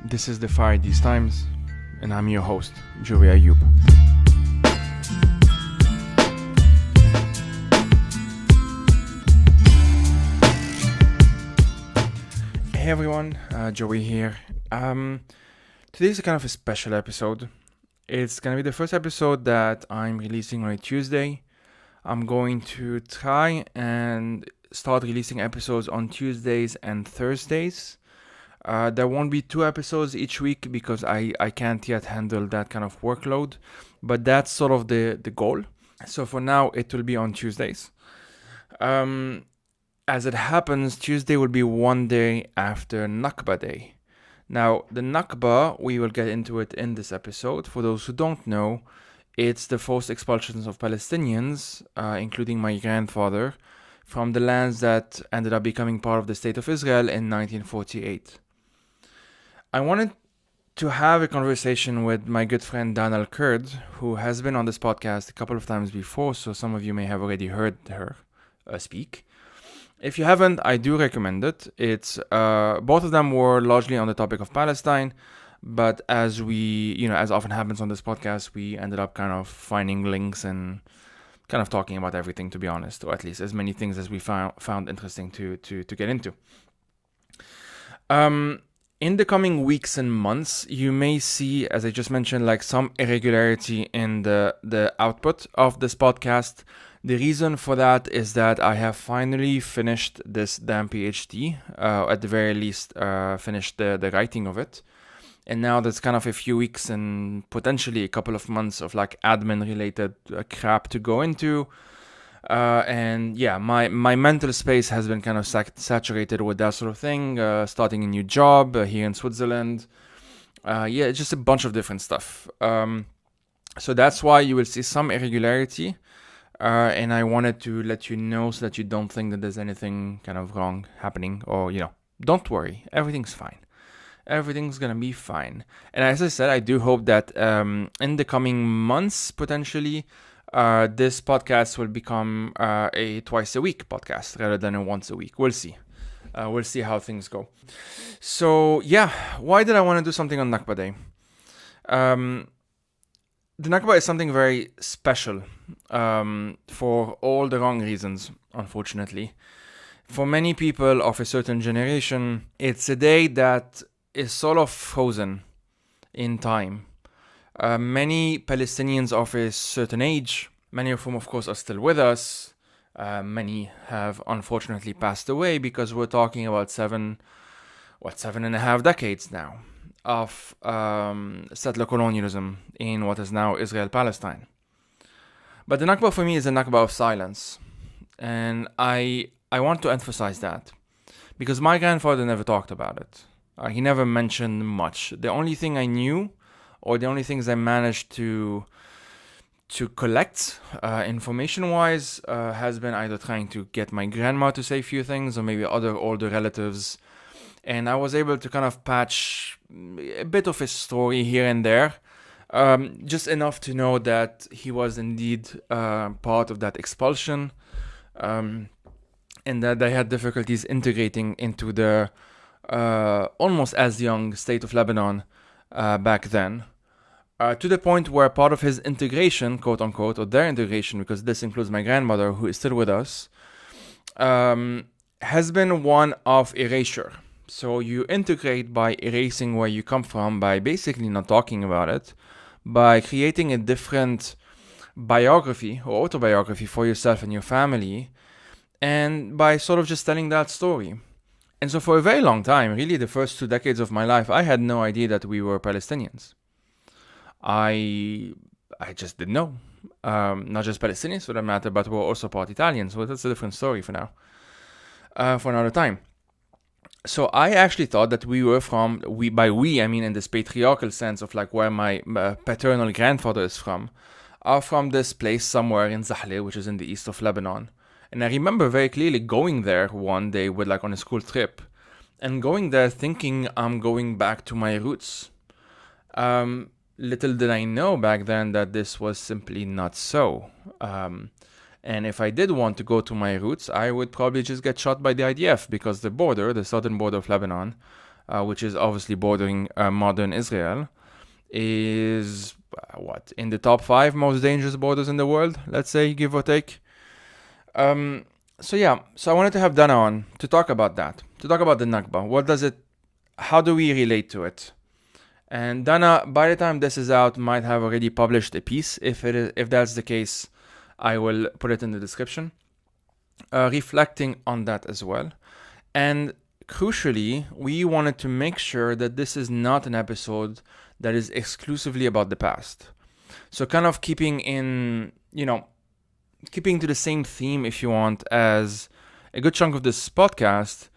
This is The Fire These Times, and I'm your host, Joey Ayoub. Hey everyone, Joey here. Today's a kind of a special episode. It's gonna be the first episode that I'm releasing on a Tuesday. I'm going to try and start releasing episodes on Tuesdays and Thursdays. There won't be 2 episodes each week because I can't yet handle that kind of workload, but that's sort of the goal. So for now, it will be on Tuesdays. As it happens, Tuesday will be one day after Nakba Day. Now, the Nakba, we will get into it in this episode. For those who don't know, it's the forced expulsions of Palestinians, including my grandfather, from the lands that ended up becoming part of the State of Israel in 1948. I wanted to have a conversation with my good friend Kurd, who has been on this podcast a couple of times before, so some of you may have already heard her speak. If you haven't, I do recommend it. It's both of them were largely on the topic of Palestine, but as as often happens on this podcast, we ended up kind of finding links and kind of talking about everything, to be honest, or at least as many things as we found interesting to get into. In the coming weeks and months, you may see, as I just mentioned, like some irregularity in the output of this podcast. The reason for that is that I have finally finished this damn PhD, at the very least finished the writing of it. And now there's kind of a few weeks and potentially a couple of months of like admin related crap to go into. And yeah, my mental space has been kind of saturated with that sort of thing, starting a new job here in Switzerland. It's just a bunch of different stuff. So that's why you will see some irregularity. And I wanted to let you know so that you don't think that there's anything kind of wrong happening, or, don't worry, everything's fine. Everything's gonna be fine. And as I said, I do hope that in the coming months, potentially, this podcast will become a twice a week podcast rather than a once a week. We'll see. We'll see how things go. So yeah, why did I want to do something on Nakba Day? The Nakba is something very special for all the wrong reasons, unfortunately. For many people of a certain generation, it's a day that is sort of frozen in time. Many Palestinians of a certain age, many of whom, of course, are still with us. Many have unfortunately passed away because we're talking about 7.5 decades now of settler colonialism in what is now Israel-Palestine. But the Nakba for me is a Nakba of silence. And I want to emphasize that because my grandfather never talked about it. He never mentioned much. The only thing I knew, or the only things I managed to collect information-wise, has been either trying to get my grandma to say a few things, or maybe other older relatives. And I was able to kind of patch a bit of his story here and there, just enough to know that he was indeed part of that expulsion, and that they had difficulties integrating into the almost as young state of Lebanon back then, to the point where part of his integration, quote unquote, or their integration, because this includes my grandmother who is still with us, has been one of erasure. So you integrate by erasing where you come from, by basically not talking about it, by creating a different biography or autobiography for yourself and your family, and by sort of just telling that story. And so for a very long time, really the first 2 decades of my life, I had no idea that we were Palestinians. I just didn't know. Not just Palestinians for that matter, but we're also part Italians. Well, that's a different story for now. For another time. So I actually thought that we were from, by we I mean in this patriarchal sense of like where my paternal grandfather is from, are from this place somewhere in Zahle, which is in the east of Lebanon. And I remember very clearly going there one day with like on a school trip, and going there thinking I'm going back to my roots. Little did I know back then that this was simply not so. And if I did want to go to my roots, I would probably just get shot by the IDF, because the border, the southern border of Lebanon, which is obviously bordering modern Israel, is in the top 5 most dangerous borders in the world, let's say, give or take. So I wanted to have Dana on to talk about that, to talk about the Nakba. What does it, how do we relate to it? And Dana, by the time this is out, might have already published a piece. If that's the case, I will put it in the description, reflecting on that as well. And crucially, we wanted to make sure that this is not an episode that is exclusively about the past. So kind of keeping to the same theme, if you want, as a good chunk of this podcast.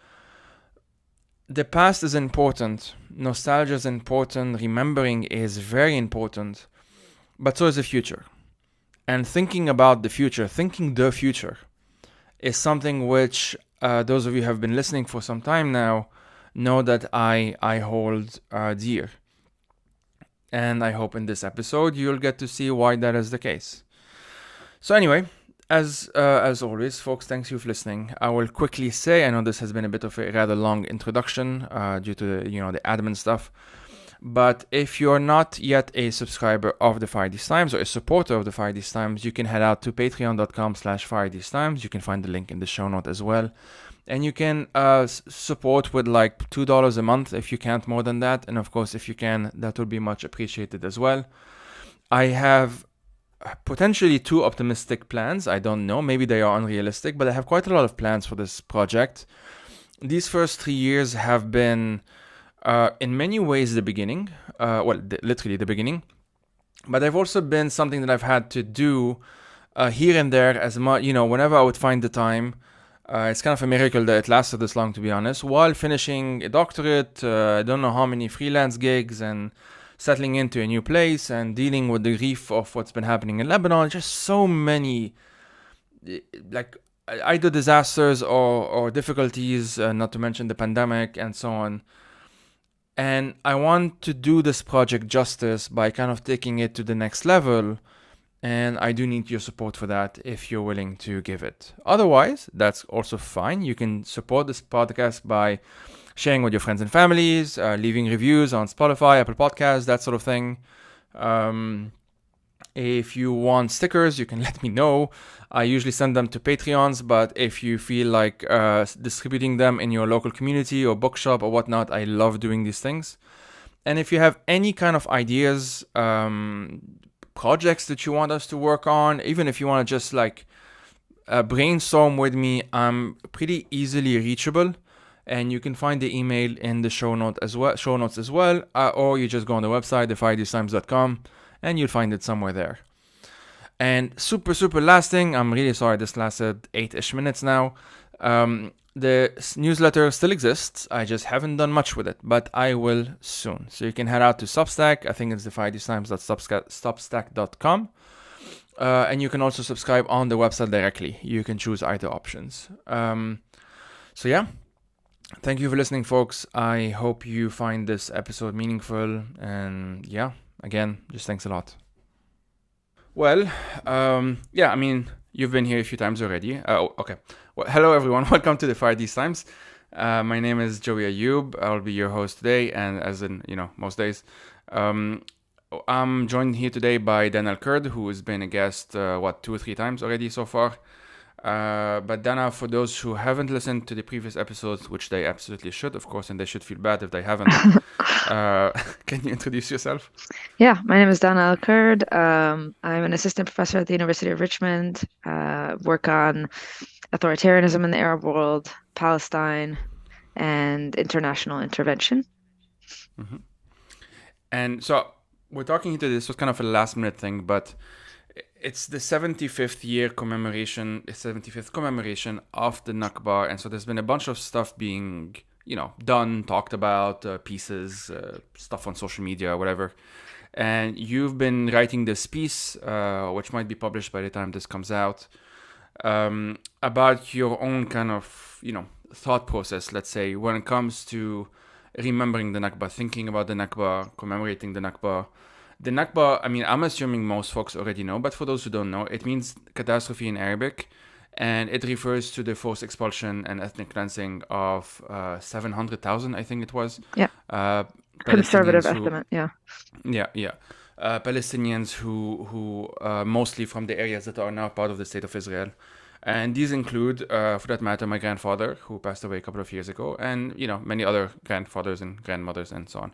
The past is important. Nostalgia is important. Remembering is very important. But so is the future. And thinking about the future, is something which those of you who have been listening for some time now know that I hold dear. And I hope in this episode you'll get to see why that is the case. So anyway, as always, folks, thanks you for listening. I will quickly say, I know this has been a bit of a rather long introduction due to the admin stuff, but if you're not yet a subscriber of the Fire These Times or a supporter of the Fire These Times, you can head out to patreon.com/FireThesTimes. You can find the link in the show note as well. And you can support with like $2 a month if you can't more than that. And of course, if you can, that would be much appreciated as well. I have potentially 2 optimistic plans. I don't know. Maybe they are unrealistic, but I have quite a lot of plans for this project. These first 3 years have been, in many ways, the beginning. Literally the beginning. But they've also been something that I've had to do here and there as much, whenever I would find the time. It's kind of a miracle that it lasted this long, to be honest. While finishing a doctorate, I don't know how many freelance gigs, and settling into a new place and dealing with the grief of what's been happening in Lebanon. Just so many, like, either disasters or difficulties, not to mention the pandemic and so on. And I want to do this project justice by kind of taking it to the next level. And I do need your support for that if you're willing to give it. Otherwise, that's also fine. You can support this podcast by sharing with your friends and families, leaving reviews on Spotify, Apple Podcasts, that sort of thing. If you want stickers, you can let me know. I usually send them to Patreons, but if you feel like distributing them in your local community or bookshop or whatnot, I love doing these things. And if you have any kind of ideas, projects that you want us to work on, even if you want to just brainstorm with me, I'm pretty easily reachable. And you can find the email in the show notes as well, or you just go on the website, thefiredaystimes.com, and you'll find it somewhere there. And super last thing, I'm really sorry this lasted 8-ish minutes now. The newsletter still exists. I just haven't done much with it, but I will soon. So you can head out to Substack. I think it's thefiredaystimes.substack.com. And you can also subscribe on the website directly. You can choose either options. Thank you for listening, folks. I hope you find this episode meaningful. And again, just thanks a lot. Well, you've been here a few times already. Okay. Well, hello, everyone. Welcome to the Fire These Times. My name is Joey Ayoub. I'll be your host today, and as in, most days. I'm joined here today by Dana Kurd, who has been a guest, 2 or 3 times already so far. But Dana, for those who haven't listened to the previous episodes, which they absolutely should, of course, and they should feel bad if they haven't, can you introduce yourself? Yeah, my name is Dana Kurd. I'm an assistant professor at the University of Richmond. Work on authoritarianism in the Arab world, Palestine, and international intervention. Mm-hmm. And so we're talking into this was kind of a last minute thing, but it's the 75th commemoration of the Nakba, and so there's been a bunch of stuff being, done, talked about, pieces, stuff on social media, whatever. And you've been writing this piece, which might be published by the time this comes out, about your own kind of, thought process, let's say, when it comes to remembering the Nakba, thinking about the Nakba, commemorating the Nakba. The Nakba, I'm assuming most folks already know, but for those who don't know, it means catastrophe in Arabic. and it refers to the forced expulsion and ethnic cleansing of 700,000, I think it was, Yeah. uh, Conservative Palestinians who, estimate. Yeah. yeah, Palestinians who mostly from the areas that are now part of the state of Israel. And these include, for that matter, my grandfather, who passed away a couple of years ago, and many other grandfathers and grandmothers and so on.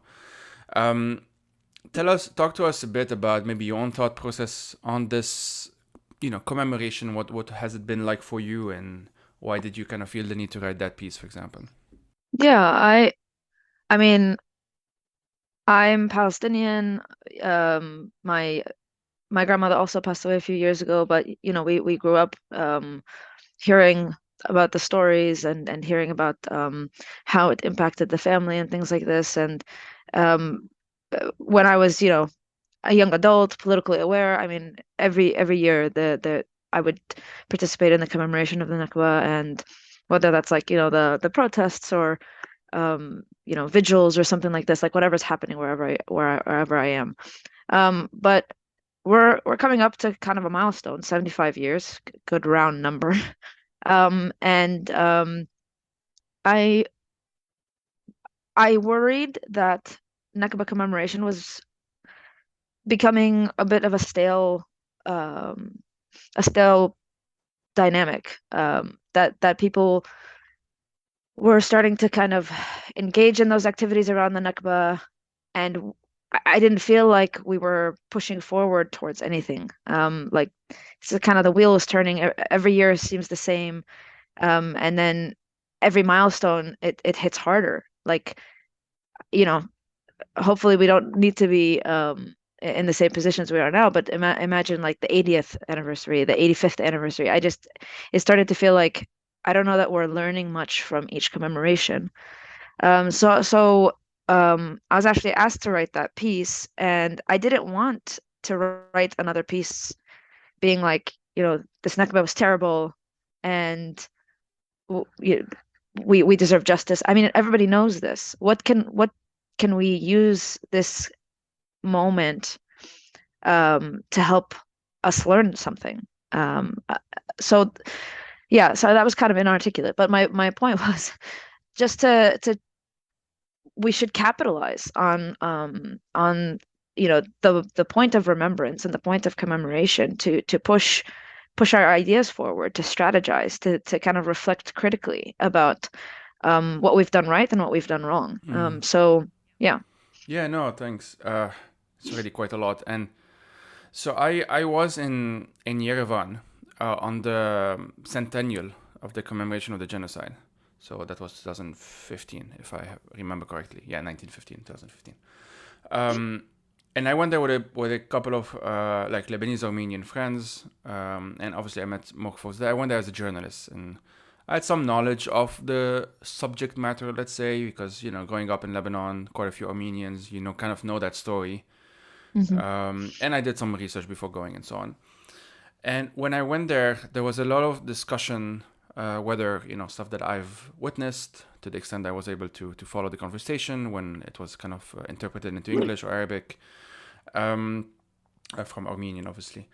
Um, talk to us a bit about maybe your own thought process on this, commemoration. What has it been like for you, and why did you kind of feel the need to write that piece, for example? Yeah, I mean, I'm Palestinian. My grandmother also passed away a few years ago, but we grew up hearing about the stories and hearing about how it impacted the family and things like this. And um, when I was, a young adult, politically aware, I mean, every year the I would participate in the commemoration of the Nakba, and whether that's like, the protests or vigils or something like this, like whatever's happening wherever I am. But we're coming up to kind of a milestone, 75 years, good round number. And I I worried that Nakba commemoration was becoming a bit of um, a stale dynamic. That people were starting to kind of engage in those activities around the Nakba, and I didn't feel like we were pushing forward towards anything. Like it's kind of the wheel is turning. Every year seems the same, and then every milestone it hits harder. Like, you know, hopefully we don't need to be in the same positions we are now, but imagine like the 80th anniversary, the 85th anniversary. It started to feel like I don't know that we're learning much from each commemoration. I was actually asked to write that piece, and I didn't want to write another piece being like, this Nakba was terrible, and w- you, we deserve justice. I mean, everybody knows this. What can we use this moment to help us learn something? So yeah, so that was kind of inarticulate, but my point was just to we should capitalize on the point of remembrance and the point of commemoration to push our ideas forward, to strategize, to kind of reflect critically about what we've done right and what we've done wrong. Mm. So yeah. Yeah, no, thanks. It's really quite a lot. And so I was in Yerevan on the centennial of the commemoration of the genocide. So that was 2015, if I remember correctly. Yeah, 1915, 2015. Um, and I went there with a couple of like Lebanese Armenian friends, and obviously I met more folks there. I went there as a journalist, and I had some knowledge of the subject matter, let's say, because growing up in Lebanon, quite a few Armenians, kind of know that story. Hmm. And I did some research before going and so on. And when I went there was a lot of discussion, whether stuff that I've witnessed, to the extent I was able to follow the conversation when it was kind of interpreted into English or Arabic, um, from Armenian, obviously,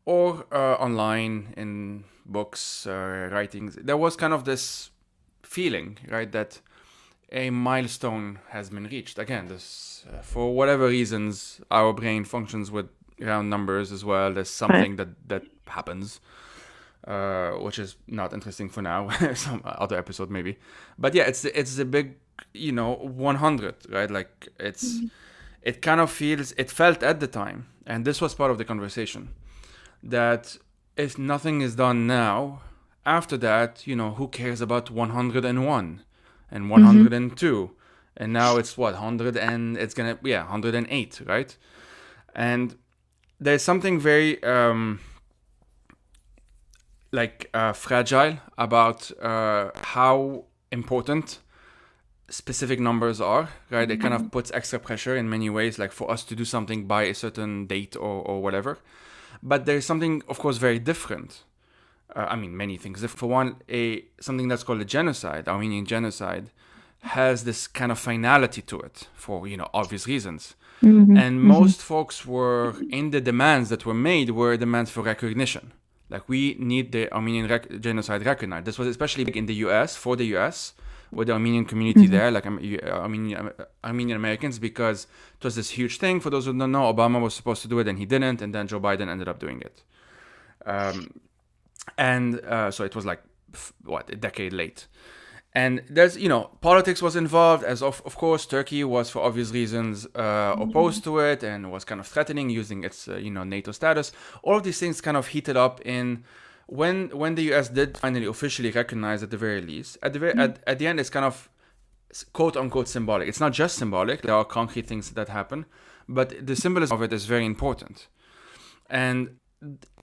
or online in books, writings. There was kind of this feeling, right, that a milestone has been reached. Again, this for whatever reasons, our brain functions with round numbers as well. There's Right. something that happens, which is not interesting for now. Some other episode maybe, but yeah, it's the big 100, right? Like it kind of it felt at the time, and this was part of the conversation, that if nothing is done now, after that, who cares about 101 and Hmm. 102? And now it's what, 100, and it's gonna, yeah, 108, right? And there's something very fragile about how important specific numbers are, right? It kind of puts extra pressure in many ways, like for us to do something by a certain date or whatever. But there's something, of course, very different. I mean, many things. For one, something that's called a genocide, Armenian genocide, has this kind of finality to it for obvious reasons. Hmm. And Hmm. most folks were in the demands that were made were demands for recognition. Like we need the Armenian genocide recognized. This was especially big in the U.S. for the U.S. with the Armenian community Hmm. there, like Armenian Americans, because it was this huge thing. For those who don't know, Obama was supposed to do it and he didn't, and then Joe Biden ended up doing it. Um, and so it was like what, a decade late. And there's, politics was involved, as of course Turkey was, for obvious reasons, opposed to it and was kind of threatening using its NATO status. All of these things kind of heated up in when the US did finally officially recognize, at the very least. At the end, it's kind of quote unquote symbolic. It's not just symbolic. There are concrete things that happen, but the symbolism of it is very important. And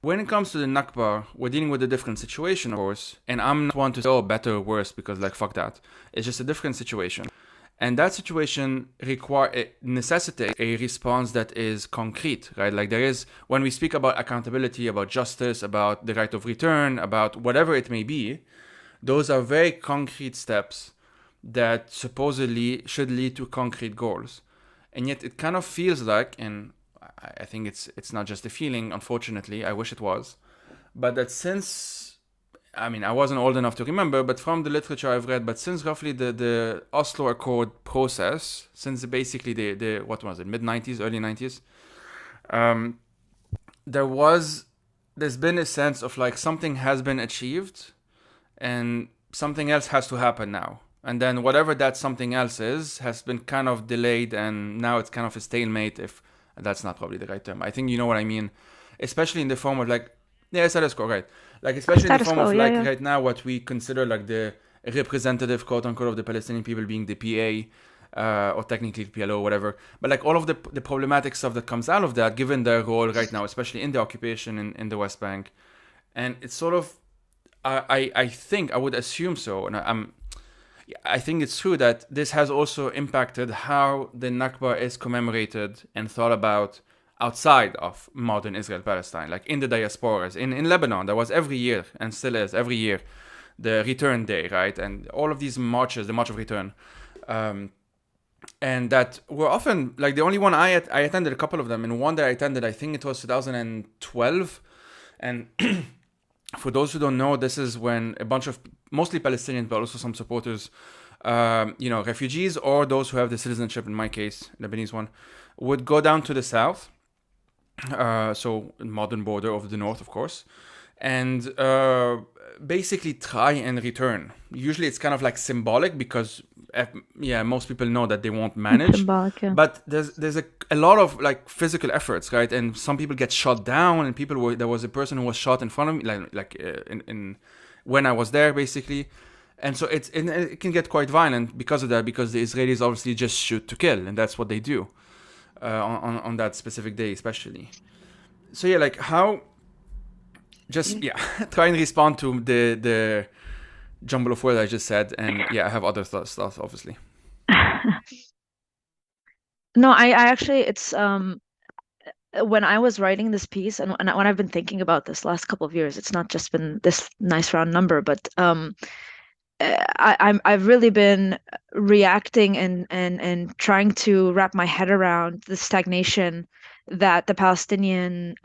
when it comes to the Nakba, we're dealing with a different situation, of course. And I'm not one to say, oh, better or worse, because, like, fuck that. It's just a different situation. And that situation necessitates a response that is concrete, right? Like, there is, when we speak about accountability, about justice, about the right of return, about whatever it may be, those are very concrete steps that supposedly should lead to concrete goals. And yet it kind of feels like, and I think it's not just a feeling, unfortunately, I wish it was, but that since, I mean, I wasn't old enough to remember, but from the literature I've read, but since roughly the Oslo Accord process, since basically the what was it, mid 90s, early 90s, um, there's been a sense of like something has been achieved and something else has to happen now. And then whatever that something else is has been kind of delayed, and now it's kind of a stalemate, if that's not probably the right term. I think you know what I mean. Especially in the form of like, yeah, status quo, right? Like, especially in the Status form quo, of yeah, like yeah. right now, what we consider like the representative, quote unquote, of the Palestinian people being the PA, or technically PLO, whatever. But like all of the problematic stuff that comes out of that, given their role right now, especially in the occupation in the West Bank. And it's sort of, I think, I would assume so. And I think it's true that this has also impacted how the Nakba is commemorated and thought about outside of modern Israel Palestine, like in the diasporas. In Lebanon, there was every year, and still is every year, the Return Day, right? And all of these marches, the March of Return. Um, and that were often, like the only one I attended a couple of them, and one that I attended, I think it was 2012. And for those who don't know, this is when a bunch of mostly Palestinians, but also some supporters, refugees or those who have the citizenship, in my case, Lebanese one, would go down to the south, so modern border of the north, of course, and basically try and return. Usually it's kind of like symbolic because, most people know that they won't It's manage, symbolic, yeah. but there's a lot of like physical efforts, right? And some people get shot down, and there was a person who was shot in front of me, in when I was there, basically. And so it can get quite violent because of that, because the Israelis obviously just shoot to kill, and that's what they do on that specific day, especially. So yeah, like how just try and respond to the jumble of words I just said, and I have other stuff obviously. No, I actually, it's when I was writing this piece, and when I've been thinking about this last couple of years, it's not just been this nice round number, but I've really been reacting and trying to wrap my head around the stagnation that the Palestinian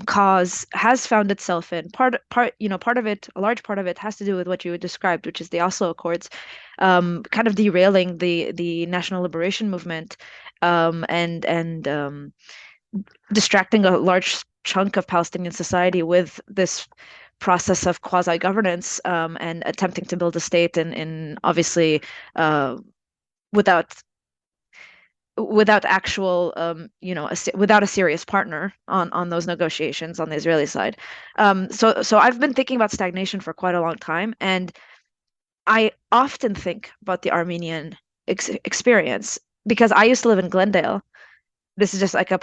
cause has found itself in. Part of it, a large part of it, has to do with what you described, which is the Oslo Accords, kind of derailing the national liberation movement, and distracting a large chunk of Palestinian society with this process of quasi-governance, and attempting to build a state in obviously uh, without without actual without a serious partner on those negotiations on the Israeli side. So I've been thinking about stagnation for quite a long time, and I often think about the Armenian experience because I used to live in Glendale. This is just like a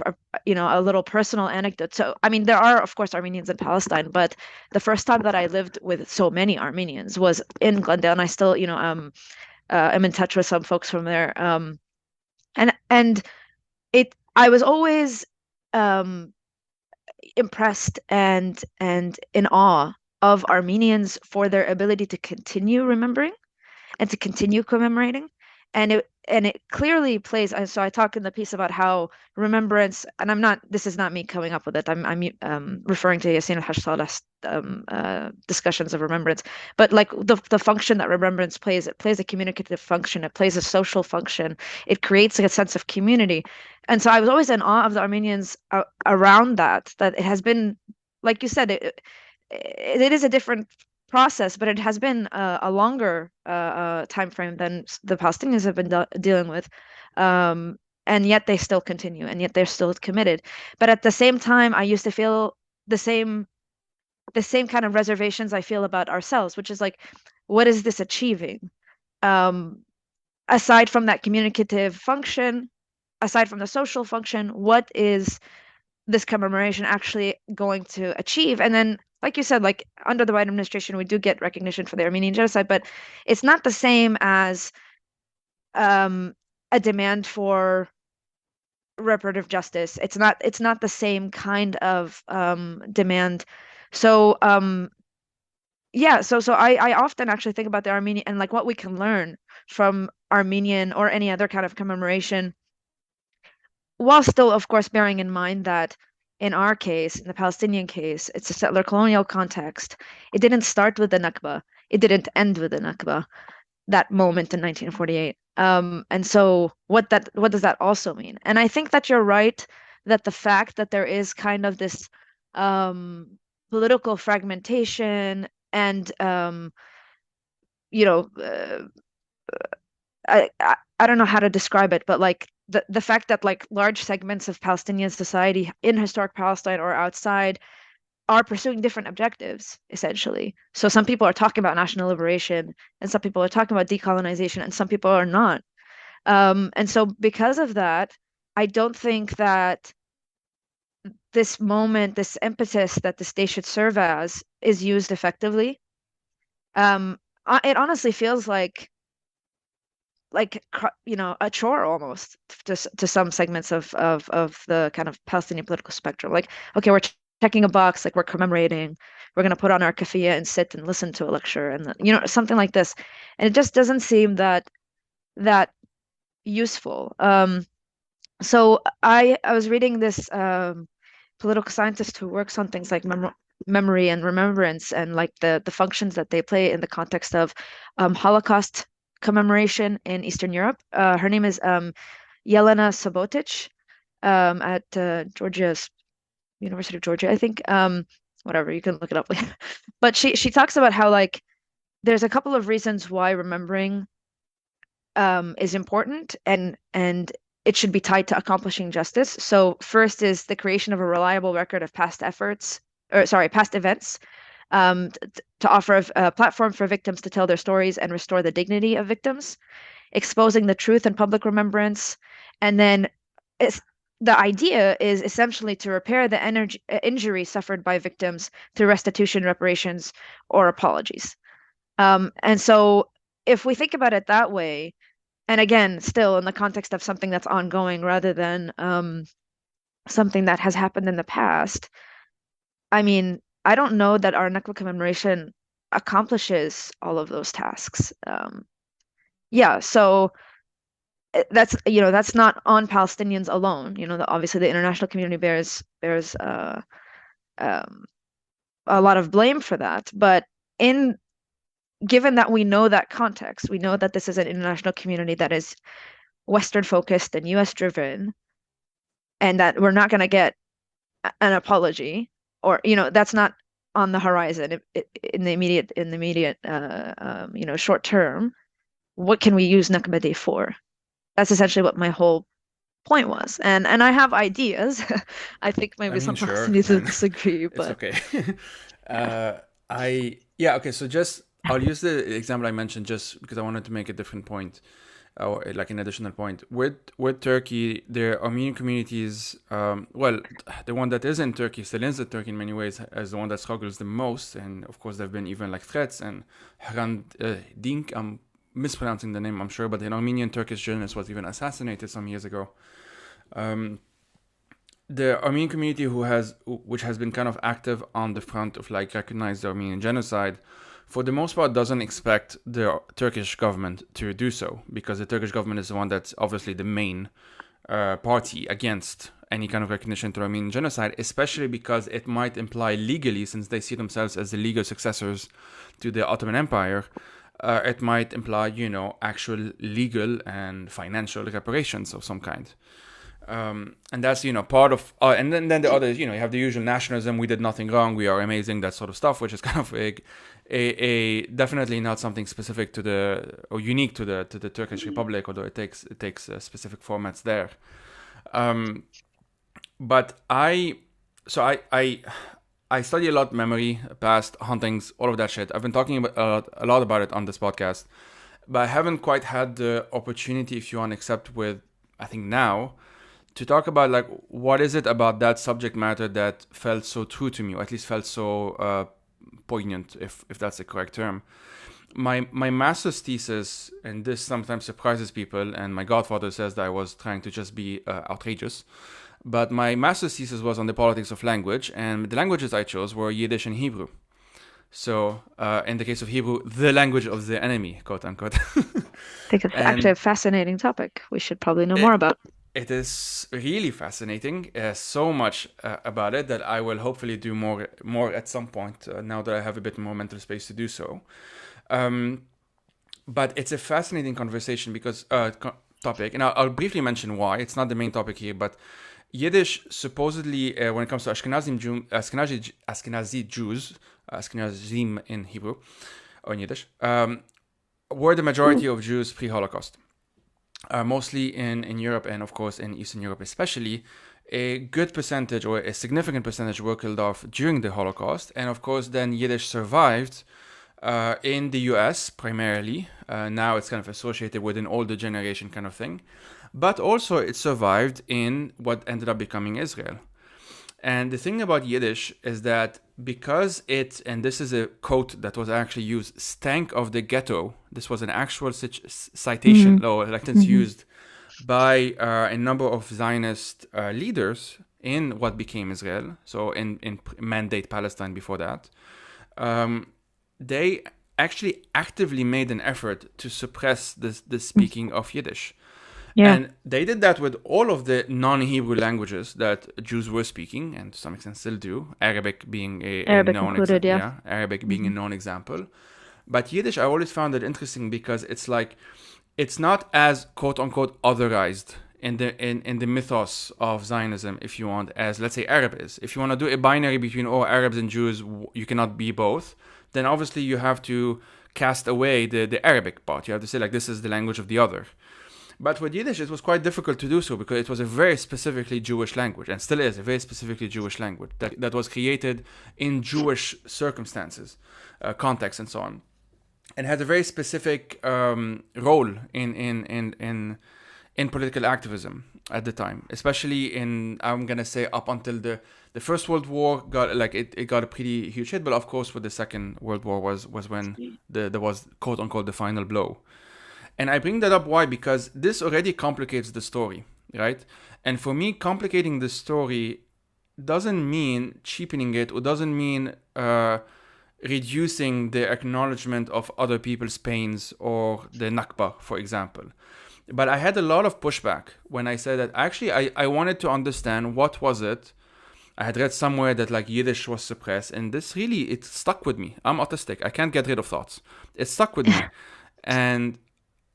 little personal anecdote. So, I mean, there are, of course, Armenians in Palestine, but the first time that I lived with so many Armenians was in Glendale, and I still, am in touch with some folks from there. And I was always um, impressed and in awe of Armenians for their ability to continue remembering and to continue commemorating. And it clearly plays. So I talk in the piece about how remembrance, and I'm not. This is not me coming up with it. I'm referring to Yassine al-Hashsalah's discussions of remembrance. But like the function that remembrance plays, it plays a communicative function. It plays a social function. It creates like a sense of community. And so I was always in awe of the Armenians around that. That it has been, like you said, it is a different process, but it has been a longer time frame than the Palestinians have been dealing with. Um, and yet they still continue, and yet they're still committed. But at the same time, I used to feel the same the same kind of reservations I feel about ourselves, which is like, what is this achieving? Um, Aside from that communicative function, aside from the social function, what is this commemoration actually going to achieve? And then, like you said, like under the Biden administration, we do get recognition for the Armenian genocide, but it's not the same as um, a demand for reparative justice. It's not the same kind of demand. So yeah, so I often actually think about the Armenian and like what we can learn from Armenian or any other kind of commemoration, while still, of course, bearing in mind that in our case, in the Palestinian case, it's a settler colonial context. It didn't start with the Nakba. It didn't end with the Nakba, that moment in 1948. And so what does that also mean? And I think that you're right that the fact that there is kind of this um, political fragmentation and you know, I don't know how to describe it, but like the fact that like large segments of Palestinian society in historic Palestine or outside are pursuing different objectives, essentially. So some people are talking about national liberation, and some people are talking about decolonization, and some people are not. And so because of that, I don't think that this moment, this impetus that the state should serve as, is used effectively. Um, it honestly feels like a chore almost to some segments of the kind of Palestinian political spectrum. Like, okay, we're checking a box, like we're commemorating, we're going to put on our keffiyeh and sit and listen to a lecture, and something like this, and it just doesn't seem that useful. So I was reading this political scientist who works on things like memory and remembrance, and like the functions that they play in the context of Holocaust commemoration in Eastern Europe. Her name is Jelena Subotic at Georgia's University of Georgia, I think. Whatever, you can look it up later. But she talks about how like there's a couple of reasons why remembering is important, and it should be tied to accomplishing justice. So first is the creation of a reliable record of past efforts, or sorry, past events, to offer a platform for victims to tell their stories and restore the dignity of victims, exposing the truth and public remembrance. And then it's, the idea is essentially to repair the injury suffered by victims through restitution, reparations, or apologies. And so if we think about it that way, and again, still in the context of something that's ongoing rather than something that has happened in the past, I mean, I don't know that our Nakba commemoration accomplishes all of those tasks. Yeah, so that's not on Palestinians alone. Obviously the international community bears um, a lot of blame for that. But in given that we know that context, we know that this is an international community that is Western focused and US driven, and that we're not going to get an apology, or that's not on the horizon in the immediate short term. What can we use Nakba Day for? That's essentially what my whole point was. And I have ideas. I think I maybe mean, some sure, Palestinians will and disagree, it's but okay. yeah. uh, yeah, okay. So just I'll use the example I mentioned just because I wanted to make a different point, or like an additional point. With Turkey, the Armenian communities, well, the one that is in Turkey still is in Turkey in many ways as the one that struggles the most, and of course there have been even like threats. And Hrant Dink, I'm mispronouncing the name, I'm sure, but an Armenian Turkish journalist was even assassinated some years ago. Um, the Armenian community which has been kind of active on the front of like recognize the Armenian genocide for the most part, doesn't expect the Turkish government to do so, because the Turkish government is the one that's obviously the main party against any kind of recognition to Armenian genocide, especially because it might imply legally, since they see themselves as the legal successors to the Ottoman Empire, it might imply, actual legal and financial reparations of some kind. And that's, part of, and then the others, you have the usual nationalism, we did nothing wrong, we are amazing, that sort of stuff, which is kind of a definitely not something specific to or unique to the Turkish Republic, although it takes specific formats there. But I study a lot memory, past, hauntings, all of that shit. I've been talking about, a lot about it on this podcast, but I haven't quite had the opportunity, if you want, except with, I think now, to talk about like what is it about that subject matter that felt so true to me, or at least felt so poignant, if that's the correct term. My master's thesis, and this sometimes surprises people, and my godfather says that I was trying to just be outrageous, but my master's thesis was on the politics of language, and the languages I chose were Yiddish and Hebrew. So, in the case of Hebrew, the language of the enemy, quote unquote. I think it's actually a fascinating topic. We should probably know more about. It is really fascinating. So much about it that I will hopefully do more at some point. Now that I have a bit more mental space to do so. But it's a fascinating conversation because topic, and I'll briefly mention why. It's not the main topic here, but Yiddish supposedly, when it comes to Ashkenazi Jews, Ashkenazim in Hebrew or in Yiddish, were the majority of Jews pre-Holocaust. Mostly in Europe, and of course in Eastern Europe especially, a good percentage or a significant percentage were killed off during the Holocaust. And of course then Yiddish survived in the US primarily. Now it's kind of associated with an older generation kind of thing. But also it survived in what ended up becoming Israel. And the thing about Yiddish is that because it, and this is a quote that was actually used, stank of the ghetto. This was an actual citation, like it's used by a number of Zionist leaders in what became Israel. So in Mandate Palestine before that. They actually actively made an effort to suppress the speaking of Yiddish. Yeah. And they did that with all of the non-Hebrew languages that Jews were speaking, and to some extent still do. Arabic being a known example. Arabic being a known example. But Yiddish, I always found it interesting because it's like, it's not as quote-unquote otherized in the mythos of Zionism, if you want, as let's say Arab is. If you want to do a binary between Arabs and Jews, you cannot be both, then obviously you have to cast away the Arabic part. You have to say like, this is the language of the other. But with Yiddish, it was quite difficult to do so because it was a very specifically Jewish language, and still is a very specifically Jewish language that was created in Jewish circumstances, context, and so on, and had a very specific role in political activism at the time, especially I'm gonna say up until the First World War it got a pretty huge hit, but of course with the Second World War was when there was quote unquote the final blow. And I bring that up, why? Because this already complicates the story, right? And for me, complicating the story doesn't mean cheapening it, or doesn't mean reducing the acknowledgement of other people's pains, or the Nakba, for example. But I had a lot of pushback when I said that actually I wanted to understand what was it. I had read somewhere that like Yiddish was suppressed, and this really, it stuck with me. I'm autistic. I can't get rid of thoughts. It stuck with me. And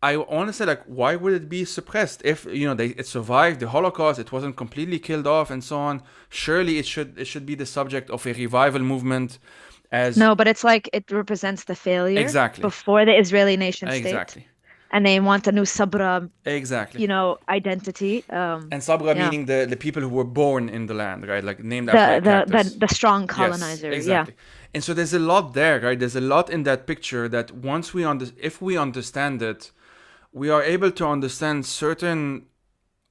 I want to say, like, why would it be suppressed if it survived the Holocaust, it wasn't completely killed off, and so on? Surely it should be the subject of a revival movement. No, but it's like it represents the failure before the Israeli nation state. Exactly. And they want a new Sabra, identity. And Sabra meaning the people who were born in the land, right? Like named after the strong colonizer. Yes, exactly. Yeah. And so there's a lot there, right? There's a lot in that picture that if we understand it, we are able to understand certain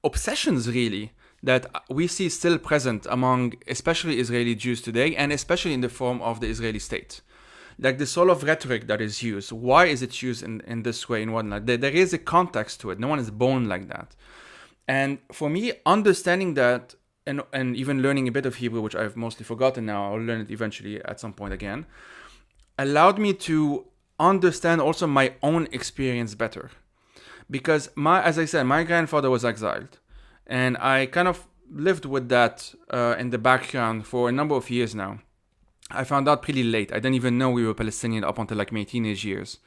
obsessions, really, that we see still present among especially Israeli Jews today, and especially in the form of the Israeli state. Like the sort of rhetoric that is used. Why is it used in this way and whatnot? There is a context to it. No one is born like that. And for me, understanding that, and even learning a bit of Hebrew, which I've mostly forgotten now, I'll learn it eventually at some point again. allowed me to understand also my own experience better. Because as I said, my grandfather was exiled, and I kind of lived with that in the background for a number of years now. I found out pretty late. I didn't even know we were Palestinian up until like my teenage years.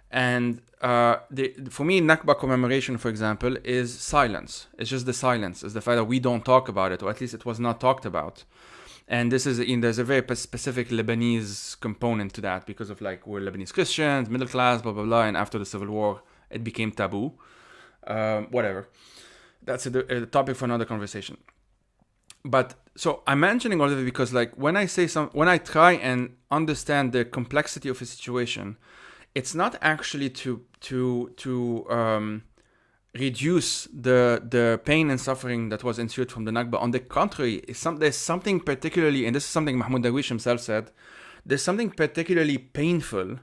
And for me, Nakba commemoration, for example, is silence. It's just the silence. It's the fact that we don't talk about it, or at least it was not talked about. And there's a very specific Lebanese component to that because of like we're Lebanese Christians, middle class, blah blah blah. And after the civil war, it became taboo. Whatever. That's a topic for another conversation. But so I'm mentioning all of it because like when I try and understand the complexity of a situation, it's not actually to reduce the pain and suffering that was ensued from the Nakba. On the contrary, there's something particularly, and this is something Mahmoud Darwish himself said, there's something particularly painful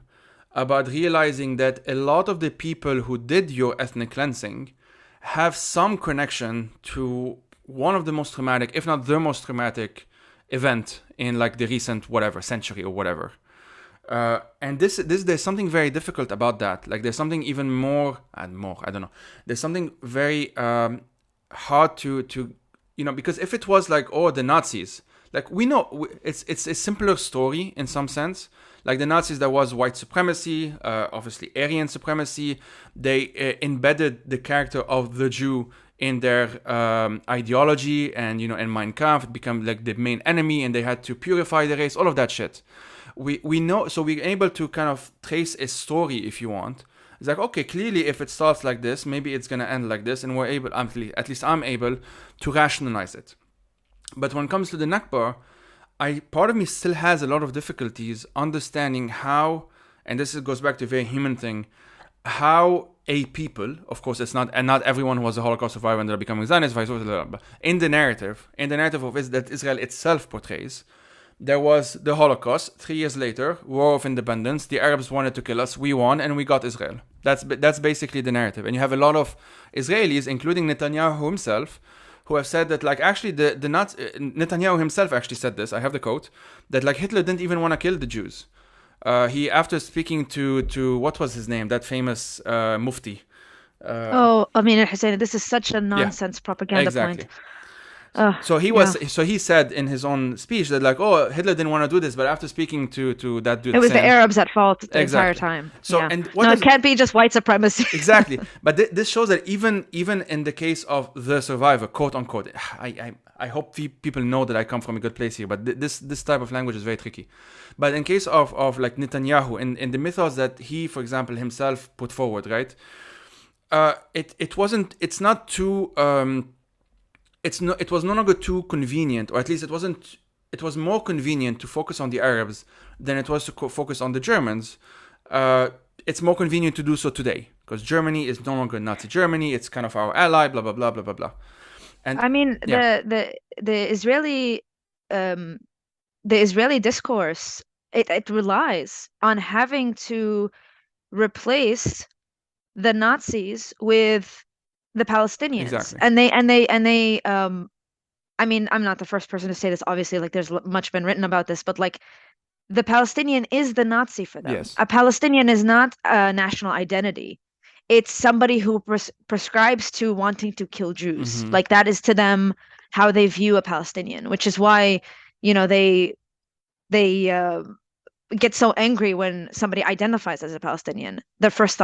about realizing that a lot of the people who did your ethnic cleansing have some connection to one of the most traumatic, if not the most traumatic event in like the recent whatever century or whatever. And there's something very difficult about that. Like there's something even more, I don't know. There's something very hard to because if it was like, oh, the Nazis, like we know it's a simpler story in some sense. Like the Nazis, there was white supremacy, obviously Aryan supremacy. They embedded the character of the Jew in their ideology, and in Mein Kampf, it became like the main enemy, and they had to purify the race. All of that shit. We know, so we're able to kind of trace a story, if you want. It's like, okay, clearly if it starts like this, maybe it's gonna end like this, and we're able, at least I'm able to rationalize it. But when it comes to the Nakba, part of me still has a lot of difficulties understanding how, and this goes back to a very human thing, how a people, of course, it's not, and not everyone who was a Holocaust survivor ended up becoming Zionist, vice versa, but in the narrative of that Israel itself portrays, there was the Holocaust. 3 years later, War of Independence. The Arabs wanted to kill us. We won, and we got Israel. That's basically the narrative. And you have a lot of Israelis, including Netanyahu himself, who have said that, like, actually, Netanyahu himself actually said this. I have the quote that, like, Hitler didn't even want to kill the Jews. He, after speaking to what was his name, that famous mufti. Amin al-Husseini, this is such a nonsense propaganda exactly. point. So he said in his own speech that, like, oh, Hitler didn't want to do this, but after speaking to that dude, it was the Arabs at fault the entire time. So and it can't be just white supremacy. Exactly. But this shows that even in the case of the survivor, quote unquote, I hope people know that I come from a good place here, but this type of language is very tricky. But in case of like Netanyahu, in the mythos that he, for example, himself put forward, right? It was no longer too convenient, or at least it wasn't. It was more convenient to focus on the Arabs than it was to focus on the Germans. It's more convenient to do so today because Germany is no longer Nazi Germany. It's kind of our ally. Blah blah blah blah blah blah. And I mean, the Israeli discourse, it relies on having to replace the Nazis with the Palestinians. Exactly. And they I mean, I'm not the first person to say this, obviously, like there's much been written about this, but like the Palestinian is the Nazi for them. Yes. A Palestinian is not a national identity. It's somebody who prescribes to wanting to kill Jews. Mm-hmm. Like that is to them how they view a Palestinian, which is why, they get so angry when somebody identifies as a Palestinian. The first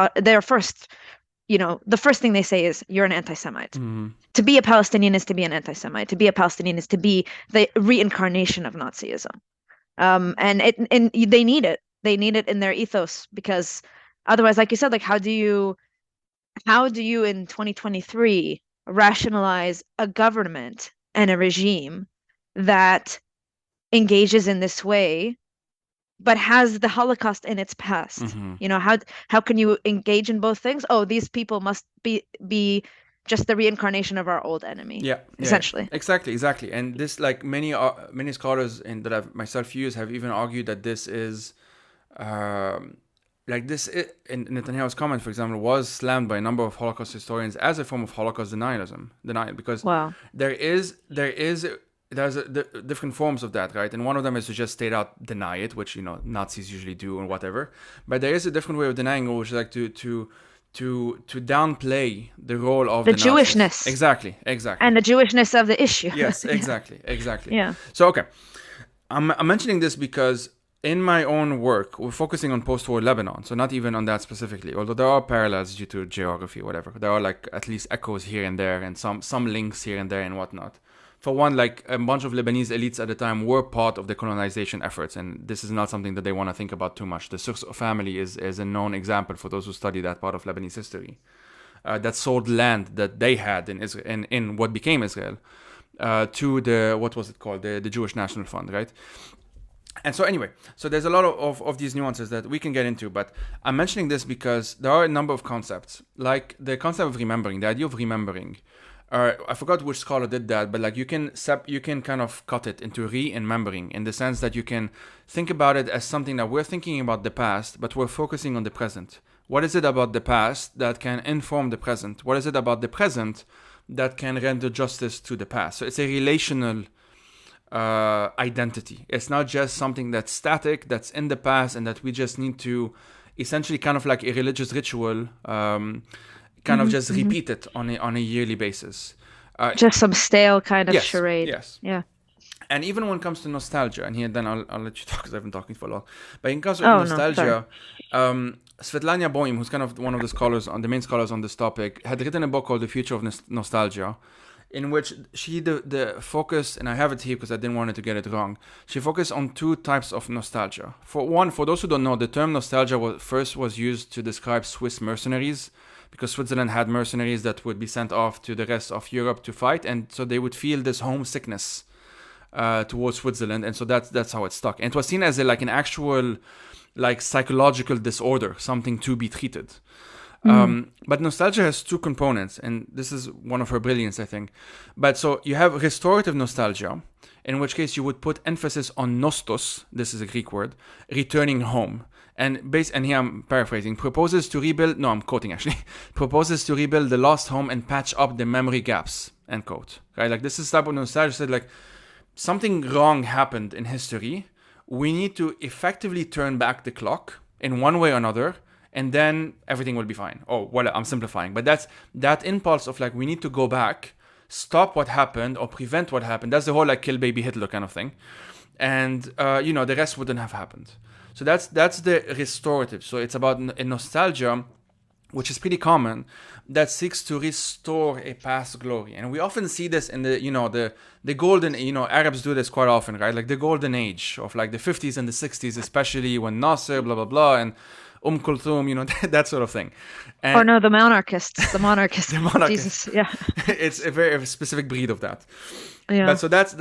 thing they say is, you're an anti-Semite. Mm-hmm. To be a Palestinian is to be an anti-Semite. To be a Palestinian is to be the reincarnation of Nazism. And they need it. They need it in their ethos because otherwise, like you said, like how do you in 2023 rationalize a government and a regime that engages in this way but has the Holocaust in its past? Mm-hmm. How can you engage in both things? Oh, these people must be just the reincarnation of our old enemy. Yeah, essentially. Yeah. Exactly. And this, like many scholars that I've myself used, have even argued that this is like this. In Netanyahu's comment, for example, was slammed by a number of Holocaust historians as a form of Holocaust denial, because wow. there is there's different forms of that, right? And one of them is to just straight out deny it, which Nazis usually do and whatever. But there is a different way of denying it, which is like to downplay the role of The the Nazis. Jewishness. Exactly. And the Jewishness of the issue. Yes, exactly. Yeah. So okay, I'm mentioning this because in my own work, we're focusing on post-war Lebanon, so not even on that specifically, although there are parallels due to geography or whatever. There are like at least echoes here and there and some links here and there and whatnot. For one, like a bunch of Lebanese elites at the time were part of the colonization efforts, and this is not something that they want to think about too much. The Source family is a known example for those who study that part of Lebanese history. That sold land that they had in Israel, in what became Israel, to what was it called? The Jewish National Fund, right? And so anyway, so there's a lot of these nuances that we can get into, but I'm mentioning this because there are a number of concepts, like the concept of remembering, the idea of remembering. I forgot which scholar did that, but like you can kind of cut it into remembering in the sense that you can think about it as something that we're thinking about the past, but we're focusing on the present. What is it about the past that can inform the present? What is it about the present that can render justice to the past? So it's a relational identity. It's not just something that's static, that's in the past, and that we just need to essentially kind of like a religious ritual, kind of just repeat it on a yearly basis. Just some stale kind of Yes, charade. yes. Yeah. And even when it comes to nostalgia, and here then I'll let you talk because I've been talking for a long. But in terms of Oh, no, nostalgia, Svetlana Boym, who's kind of one of the main scholars on this topic, had written a book called The Future of Nostalgia, in which she the focus, and I have it here because I didn't want it to get it wrong. She focused on two types of nostalgia. For one, for those who don't know, the term nostalgia was used to describe Swiss mercenaries, because Switzerland had mercenaries that would be sent off to the rest of Europe to fight, and so they would feel this homesickness towards Switzerland, and so that's how it stuck. And it was seen as an actual like psychological disorder, something to be treated. But nostalgia has two components, and this is one of her brilliance, I think. But so you have restorative nostalgia, in which case you would put emphasis on nostos, this is a Greek word, returning home. And here I'm paraphrasing, proposes to rebuild the lost home and patch up the memory gaps, end quote. Right? Like this is type of nostalgia said like something wrong happened in history. We need to effectively turn back the clock in one way or another, and then everything will be fine. Oh, well, I'm simplifying. But that's that impulse of like, we need to go back, stop what happened or prevent what happened. That's the whole like kill baby Hitler kind of thing. And, the rest wouldn't have happened. So that's the restorative. So it's about a nostalgia, which is pretty common, that seeks to restore a past glory. And we often see this in the golden, Arabs do this quite often, right? Like the golden age of like the 50s and the 60s, especially when Nasser, blah, blah, blah, and Kulthum, that sort of thing. And the monarchists. The monarchists. The monarchists. Jesus, yeah. It's a very specific breed of that. Yeah. But so that's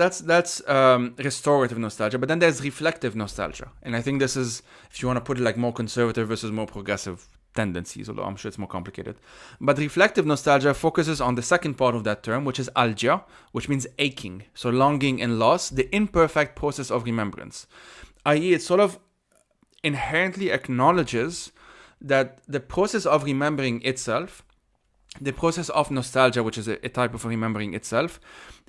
restorative nostalgia. But then there's reflective nostalgia. And I think this is, if you want to put it like more conservative versus more progressive tendencies, although I'm sure it's more complicated. But reflective nostalgia focuses on the second part of that term, which is algia, which means aching. So longing and loss, the imperfect process of remembrance. I.e., it sort of inherently acknowledges that the process of remembering itself, the process of nostalgia, which is a type of remembering itself,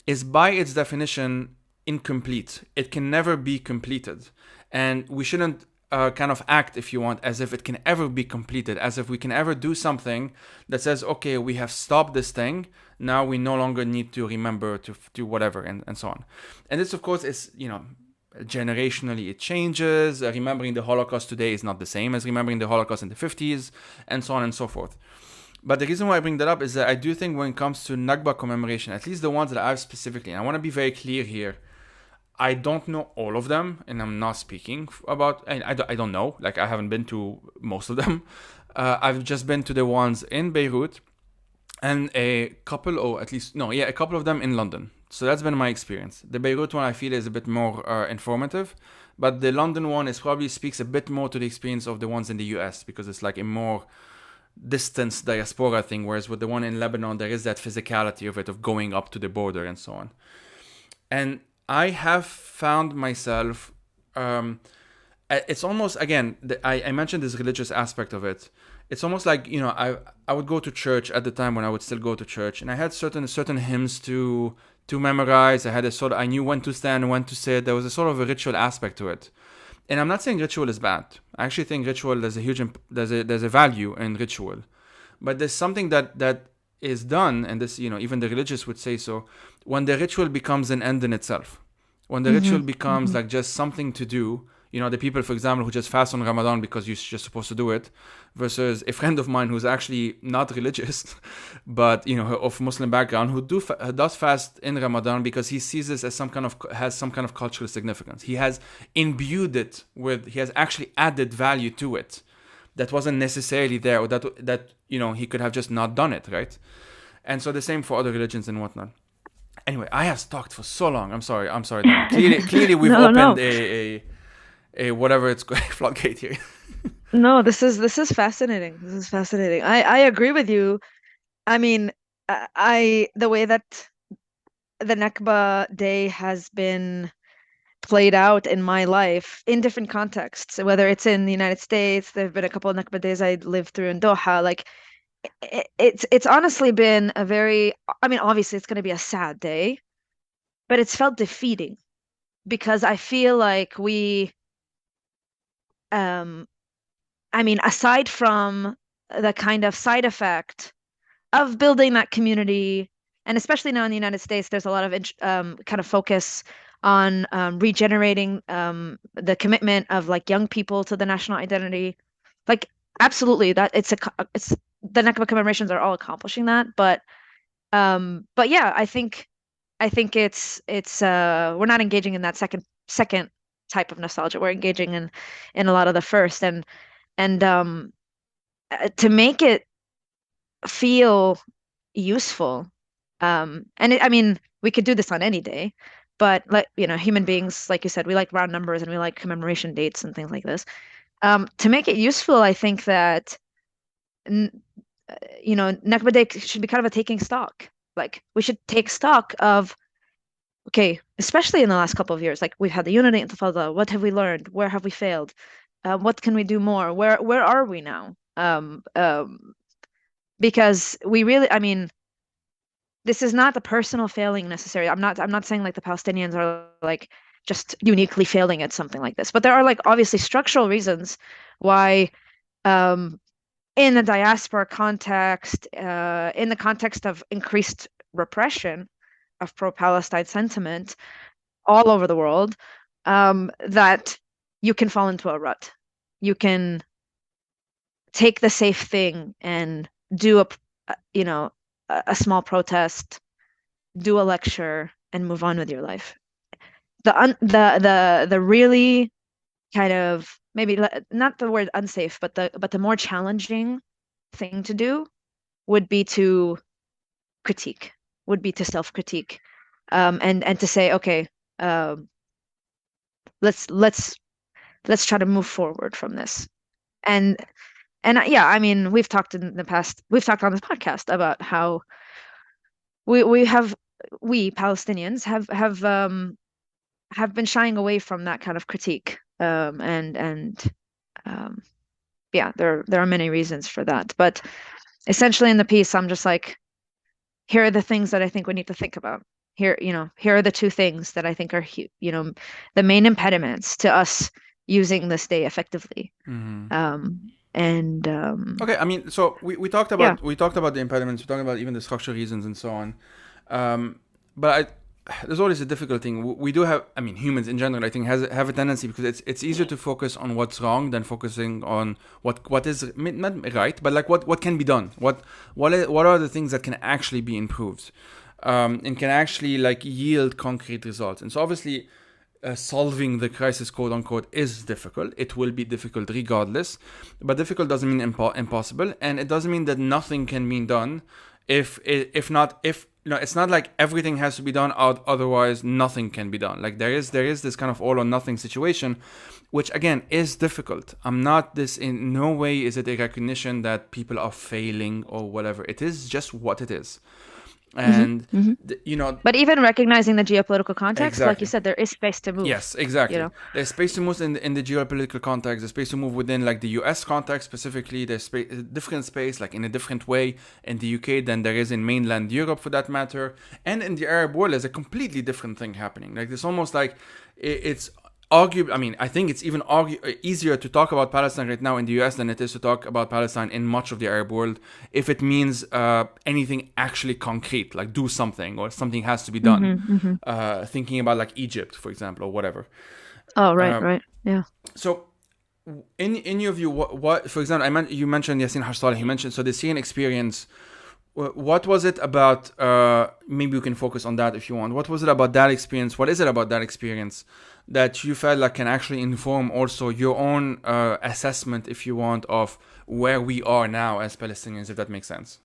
is by its definition incomplete. It can never be completed. And we shouldn't kind of act, if you want, as if it can ever be completed, as if we can ever do something that says, okay, we have stopped this thing, now we no longer need to remember to do whatever, and so on. And this, of course, is, generationally it changes. Remembering the Holocaust today is not the same as remembering the Holocaust in the 50s, and so on and so forth. But the reason why I bring that up is that I do think when it comes to Nakba commemoration, at least the ones that I've specifically, and I want to be very clear here, I don't know all of them, and I'm not speaking about, I don't know, like I haven't been to most of them. I've just been to the ones in Beirut, and a couple of them in London. So that's been my experience. The Beirut one I feel is a bit more informative, but the London one probably speaks a bit more to the experience of the ones in the US, because it's like a more distance diaspora thing, whereas with the one in Lebanon, there is that physicality of it, of going up to the border and so on. And I have found myself, it's almost, again, I mentioned this religious aspect of it. it's almost like, I would go to church at the time when I would still go to church, and I had certain hymns to memorize. I had a sort of, I knew when to stand, when to sit. There was a sort of a ritual aspect to it. And I'm not saying ritual is bad. I actually think ritual, there's a huge there's a value in ritual. But there's something that is done, and this, even the religious would say so, when the ritual becomes an end in itself. When the ritual becomes like just something to do, the people, for example, who just fast on Ramadan because you're just supposed to do it, versus a friend of mine who's actually not religious, but, of Muslim background, who does fast in Ramadan because he sees this as has some kind of cultural significance. He has imbued it he has actually added value to it that wasn't necessarily there, or that he could have just not done it, right? And so the same for other religions and whatnot. Anyway, I have talked for so long. I'm sorry. Dana. Clearly, we've opened a whatever it's called floodgate here. No, this is fascinating. This is fascinating. I agree with you. I mean, the way that the Nakba Day has been played out in my life in different contexts, whether it's in the United States, there have been a couple of Nakba days I lived through in Doha. Like it's honestly been a very, I mean, obviously it's going to be a sad day, but it's felt defeating because I feel like um, I mean, aside from the kind of side effect of building that community, and especially now in the United States, there's a lot of kind of focus on regenerating the commitment of like young people to the national identity. Like, absolutely, that it's the Nakba commemorations are all accomplishing that, but yeah, I think it's we're not engaging in that second type of nostalgia. We're engaging in a lot of the first, and to make it feel useful. I mean, we could do this on any day, but like, human beings, like you said, we like round numbers and we like commemoration dates and things like this. To make it useful, I think that n- Nakba Day should be kind of a taking stock. Like we should take stock of, okay, especially in the last couple of years, like we've had the Unity Intifada. What have we learned? Where have we failed? What can we do more? Where are we now? Because we really, I mean, this is not a personal failing necessarily. I'm not saying like the Palestinians are like just uniquely failing at something like this, but there are like obviously structural reasons why um in the diaspora context, in the context of increased repression of pro-Palestine sentiment all over the world, that you can fall into a rut. You can take the safe thing and do a small protest, do a lecture, and move on with your life. The really kind of maybe not the word unsafe, but the more challenging thing to do would be to critique, would be to self-critique, and to say, okay, um, let's let's let's try to move forward from this. And yeah, I mean, we've talked in the past, we've talked on this podcast about how we have we Palestinians have been shying away from that kind of critique. And um, yeah, there are many reasons for that. But essentially in the piece, I'm just like, here are the things that I think we need to think about. Here are the two things that I think are, the main impediments to us using this day effectively. And Okay, I mean, so we talked yeah, about the impediments, we talked about even the structural reasons and so on. But there's always a difficult thing. We do have, I mean, humans in general, I think, have a tendency, because it's easier to focus on what's wrong than focusing on what is not right, but like what can be done. What are the things that can actually be improved, and can actually like yield concrete results. And so obviously, solving the crisis, quote unquote, is difficult. It will be difficult regardless, but difficult doesn't mean impossible, and it doesn't mean that nothing can be done. If not, it's not like everything has to be done, otherwise nothing can be done. Like there is this kind of all or nothing situation, which again is difficult. In no way is it a recognition that people are failing or whatever. It is just what it is. Hmm. And Hmm. you know, But even recognizing the geopolitical context, like you exactly. said, there is space to move, Yes, you exactly. know? There's space to move in the geopolitical context. There's space to move within like the U.S. context specifically. There's different space, like in a different way in the UK than there is in mainland Europe, for that matter. And in the Arab world, there's a completely different thing happening. Like it's almost like it's arguably. I mean, I think it's even easier to talk about Palestine right now in the U.S. than it is to talk about Palestine in much of the Arab world, if it means anything actually concrete, like do something or something has to be done. Hmm. Hmm. Thinking about like Egypt, for example, or whatever. Oh, right, Uh, right. Yeah. so, in your view, what for example, you mentioned Yassin Harsaleh. You mentioned so the Syrian experience. What was it about? Maybe you can focus on that if you want. What was it about that experience? What is it about that experience that you felt like can actually inform also your own assessment, if you want, of where we are now as Palestinians, if that makes sense?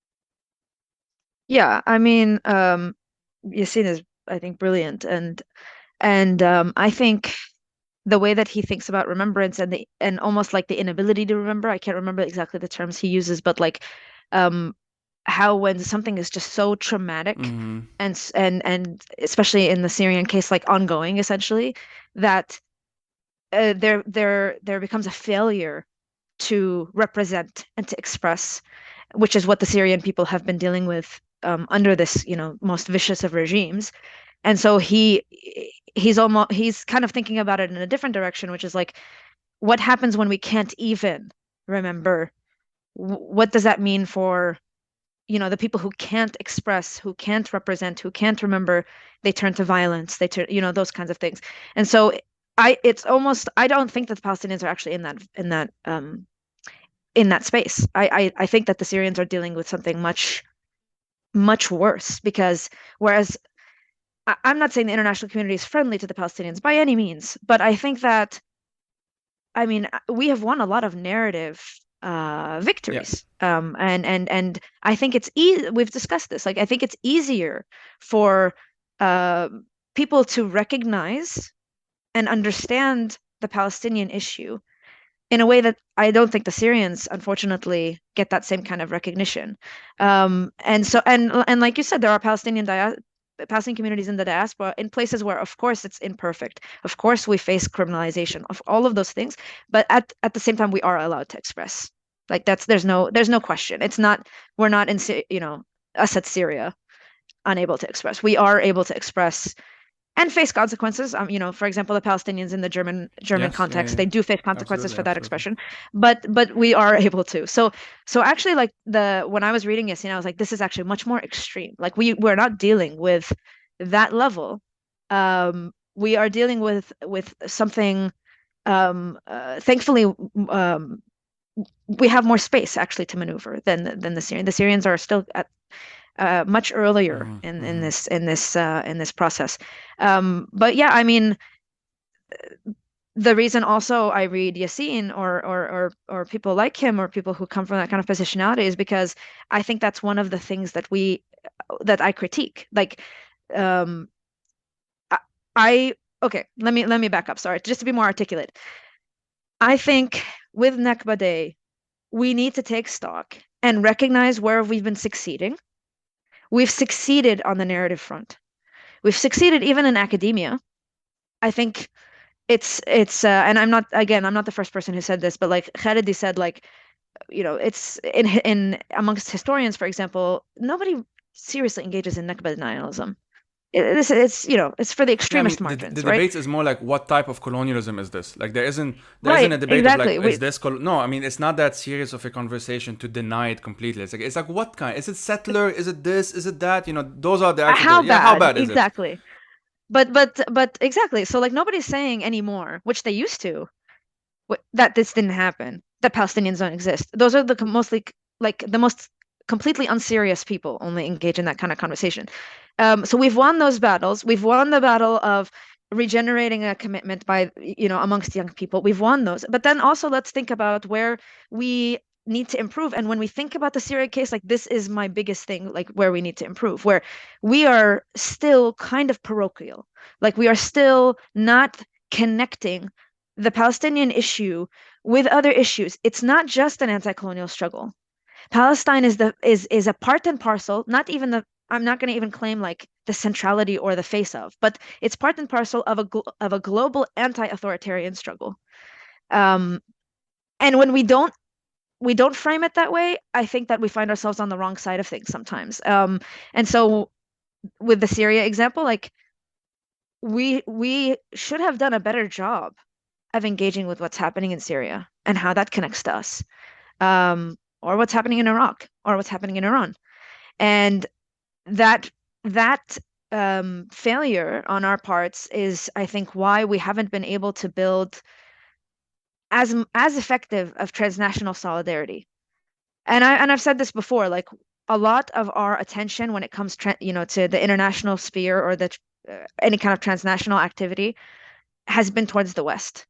Yeah, I mean, Yassine is, I think, brilliant, and I think the way that he thinks about remembrance and almost like the inability to remember. I can't remember exactly the terms he uses, but like, um, how when something is just so traumatic, Mm-hmm. and especially in the Syrian case, like ongoing, essentially, that there becomes a failure to represent and to express, which is what the Syrian people have been dealing with under this, most vicious of regimes. And so he's kind of thinking about it in a different direction, which is like, what happens when we can't even remember? What does that mean for, the people who can't express, who can't represent, who can't remember? They turn to violence. They turn, those kinds of things. And so it's almost, I don't think that the Palestinians are actually in that space. I think that the Syrians are dealing with something much, much worse because whereas I'm not saying the international community is friendly to the Palestinians by any means, but I think that, I mean, we have won a lot of narrative Yeah. victories. And I think it's easy. We've discussed this. Like, I think it's easier for uh, people to recognize and understand the Palestinian issue in a way that I don't think the Syrians, unfortunately, get that same kind of recognition. And like you said, there are Palestinian communities in the diaspora in places where, of course, it's imperfect. Of course, we face criminalization of all of those things, but at the same time, we are allowed to express. Like there's no question. It's not we're not in us at Syria unable to express. We are able to express and face consequences. For example, the Palestinians in the German Yes. Yeah. context, Yeah. they do face consequences Absolutely. for that Absolutely. expression, but we are able to. So actually, like when I was reading this, I was like, this is actually much more extreme. Like we're not dealing with that level. We are dealing with something. Thankfully, um, we have more space actually to maneuver than the Syrians. The Syrians are still at much earlier Mm-hmm. in Mm-hmm. this process. But yeah, I mean, the reason also I read Yassine or people like him or people who come from that kind of positionality is because I think that's one of the things that I critique. Like, um, I, I okay, let me back up. Sorry, just to be more articulate. I think with Nakba Day, we need to take stock and recognize where we've been succeeding. We've succeeded on the narrative front. We've succeeded even in academia. I think and I'm not the first person who said this, but like Khaledi said, like, it's in amongst historians, for example, nobody seriously engages in Nakba denialism. It's for the Yeah, I mean, extremist the margins, right? debate is more like what type of colonialism is this? Like there isn't Right, a debate of like exactly. is this no, I mean it's not that serious of a conversation to deny it completely. It's like what kind? Is it settler? Is it this? Is it that? Those are the actual How yeah, how bad? bad is it? Exactly. But exactly. So like nobody's saying anymore, which they used to, that this didn't happen, that Palestinians don't exist. Those are mostly like the most completely unserious people only engage in that kind of conversation. So we've won those battles. We've won the battle of regenerating a commitment by, amongst young people. We've won those. But then also let's think about where we need to improve. And when we think about the Syria case, like this is my biggest thing, like where we need to improve, where we are still kind of parochial. Like we are still not connecting the Palestinian issue with other issues. It's not just an anti-colonial struggle. Palestine is a part and parcel, not even the I'm not going to even claim like the centrality or the face of, but it's part and parcel of a global anti-authoritarian struggle. Um, and when we don't frame it that way, I think that we find ourselves on the wrong side of things sometimes. And so with the Syria example, like we should have done a better job of engaging with what's happening in Syria and how that connects to us, or what's happening in Iraq, or what's happening in Iran. And that that failure on our parts is, I think, why we haven't been able to build as effective of transnational solidarity. And I've said this before, like a lot of our attention when it comes, to the international sphere or the any kind of transnational activity has been towards the West.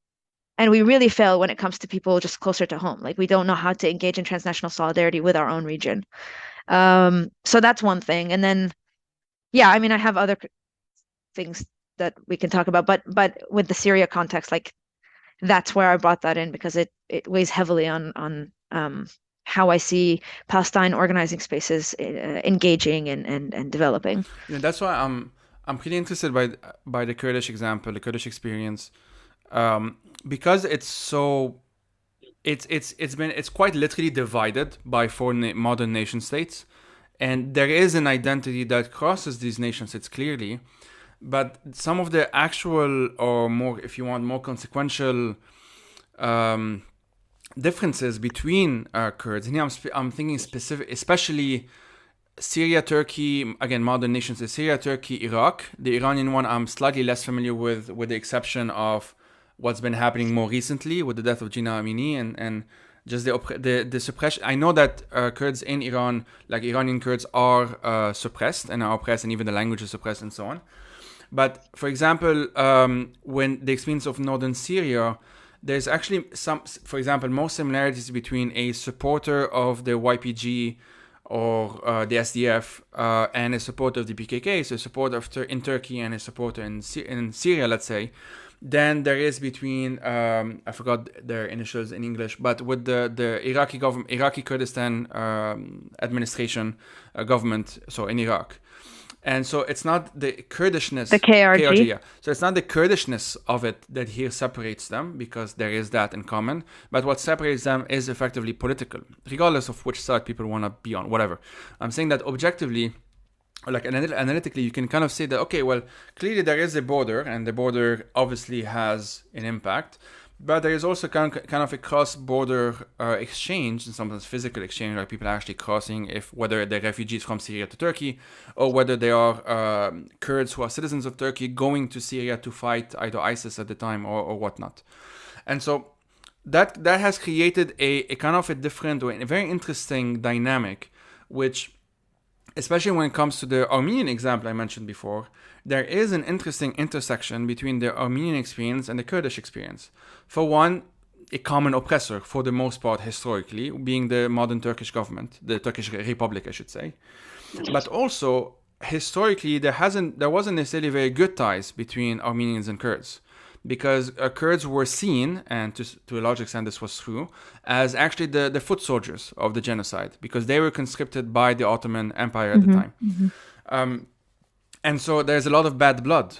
And we really fail when it comes to people just closer to home. Like we don't know how to engage in transnational solidarity with our own region. So that's one thing. And then, yeah, I mean, I have other things that we can talk about, but with the Syria context, like that's where I brought that in because it weighs heavily on how I see Palestine organizing spaces engaging and developing. Yeah, that's why I'm pretty interested by the Kurdish example, the Kurdish experience, because it's quite literally divided by four modern nation states, and there is an identity that crosses these nation states clearly, but some of the actual or more, if you want, more consequential differences between Kurds. And here I'm thinking specific, especially Syria, Turkey, again, modern nations, Syria, Turkey, Iraq. The Iranian one I'm slightly less familiar with the exception of what's been happening more recently with the death of Gina Amini and just the suppression. I know that Kurds in Iran, like Iranian Kurds, are suppressed and are oppressed, and even the language is suppressed and so on. But for example, when the experience of northern Syria, there's actually for example, most similarities between a supporter of the YPG or the SDF and a supporter of the PKK, so a supporter in Turkey and a supporter in Syria, let's say, than there is between I forgot their initials in English, but with the Iraqi government, Iraqi Kurdistan administration government, so in Iraq. And so it's not the Kurdishness, The KRG. yeah. So it's not the Kurdishness of it that here separates them, because there is that in common. But what separates them is effectively political, regardless of which side people want to be on, whatever. I'm saying that objectively, like analytically, you can kind of say that, okay, well, clearly there is a border, and the border obviously has an impact. But there is also kind of a cross-border exchange, and sometimes physical exchange, like people actually crossing, whether they're refugees from Syria to Turkey, or whether they are Kurds who are citizens of Turkey going to Syria to fight either ISIS at the time or whatnot. And so that has created a kind of a different or a very interesting dynamic, which, especially when it comes to the Armenian example I mentioned before, there is an interesting intersection between the Armenian experience and the Kurdish experience. For one, a common oppressor, for the most part, historically, being the modern Turkish government, the Turkish Republic, I should say. But also, historically, there wasn't necessarily very good ties between Armenians and Kurds, because Kurds were seen, and to a large extent this was true, as actually the foot soldiers of the genocide, because they were conscripted by the Ottoman Empire at the time. Mm-hmm. And so there's a lot of bad blood,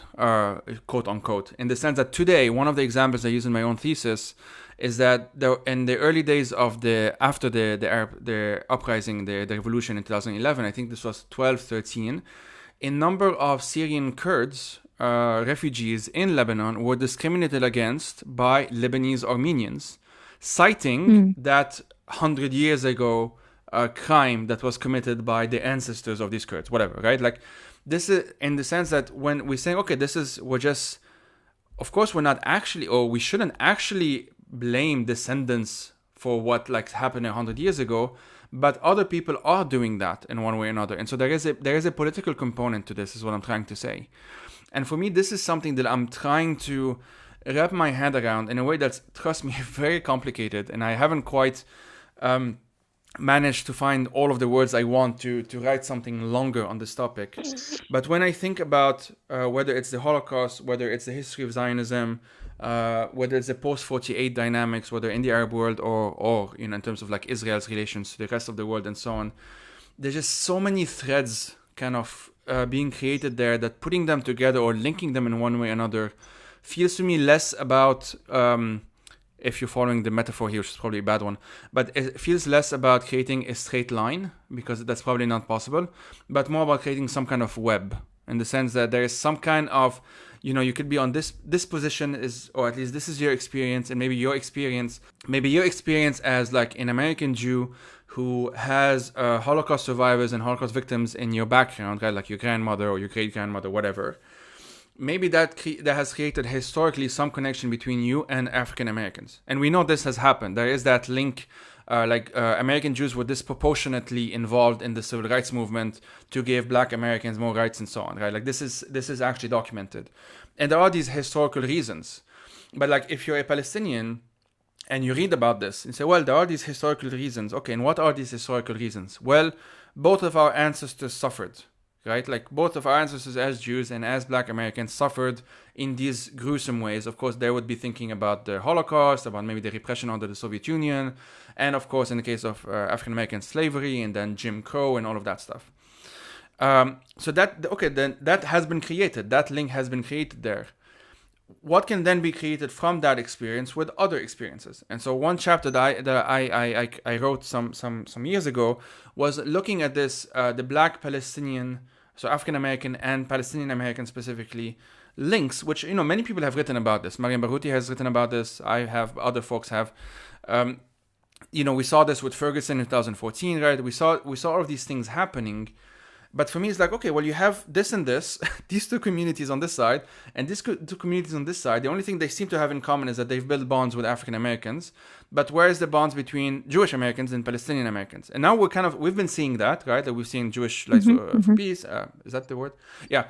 quote unquote, in the sense that today, one of the examples I use in my own thesis is that in the early days of after the uprising, the revolution in 2011, I think this was 12-13, a number of Syrian Kurds, refugees in Lebanon, were discriminated against by Lebanese Armenians, citing that 100 years ago crime that was committed by the ancestors of these Kurds, whatever, right? Like, this is in the sense that when we're saying, okay, of course, we're not actually, or we shouldn't actually blame descendants for what happened 100 years ago, but other people are doing that in one way or another. And so there is a political component to this, is what I'm trying to say. And for me, this is something that I'm trying to wrap my head around in a way that's, trust me, very complicated. And I haven't quite managed to find all of the words I want to write something longer on this topic. But when I think about whether it's the Holocaust, whether it's the history of Zionism, whether it's the post-48 dynamics, whether in the Arab world or in terms of Israel's relations to the rest of the world and so on, there's just so many threads kind of being created there, that putting them together or linking them in one way or another feels to me less about, if you're following the metaphor here, which is probably a bad one, but it feels less about creating a straight line, because that's probably not possible, but more about creating some kind of web, in the sense that there is some kind of, you could be on this position, is, or at least this is your experience, and maybe your experience as like an American Jew who has Holocaust survivors and Holocaust victims in your background, right? Like your grandmother or your great grandmother, whatever. Maybe that has created historically some connection between you and African Americans, and we know this has happened. There is that link. American Jews were disproportionately involved in the civil rights movement to give Black Americans more rights and so on, right? Like this is actually documented, and there are these historical reasons. But like if you're a Palestinian and you read about this and say, well, there are these historical reasons. Okay, and what are these historical reasons? Well, both of our ancestors suffered, right? Like both of our ancestors as Jews and as Black Americans suffered in these gruesome ways. Of course, they would be thinking about the Holocaust, about maybe the repression under the Soviet Union, and of course, in the case of African American slavery and then Jim Crow and all of that stuff. So then that has been created. That link has been created there. What can then be created from that experience with other experiences? And so one chapter that I wrote some years ago was looking at this, the Black Palestinian, so African American and Palestinian American specifically, links, which many people have written about this. Mariam Barouti has written about this. I have, other folks have. We saw this with Ferguson in 2014, right? We saw all of these things happening. But for me, it's like, okay, well, you have this and this, these two communities on this side, and these two communities on this side. The only thing they seem to have in common is that they've built bonds with African Americans. But where is the bonds between Jewish Americans and Palestinian Americans? And now we've been seeing that, right? That we've seen Jewish Lights for Peace. Is that the word? Yeah.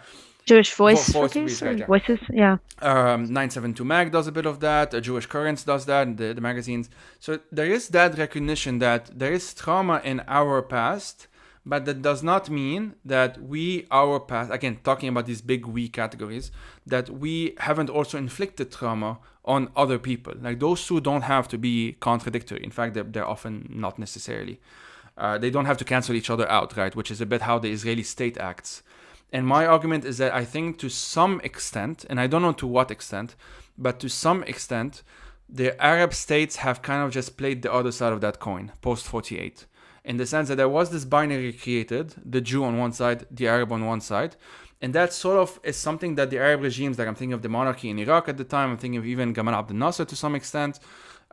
Jewish Voice for Peace, right, yeah. Voices, yeah. 972 Mag does a bit of that. Jewish Currents does that, the magazines. So there is that recognition that there is trauma in our past, but that does not mean that our past, again, talking about these big we categories, that we haven't also inflicted trauma on other people. Like those two don't have to be contradictory. In fact, they're often not necessarily. They don't have to cancel each other out, right? Which is a bit how the Israeli state acts. And my argument is that I think to some extent, and I don't know to what extent, but to some extent, the Arab states have kind of just played the other side of that coin, post-48. In the sense that there was this binary created, the Jew on one side, the Arab on one side. And that sort of is something that the Arab regimes, like I'm thinking of the monarchy in Iraq at the time, I'm thinking of even Gamal Abdel Nasser to some extent,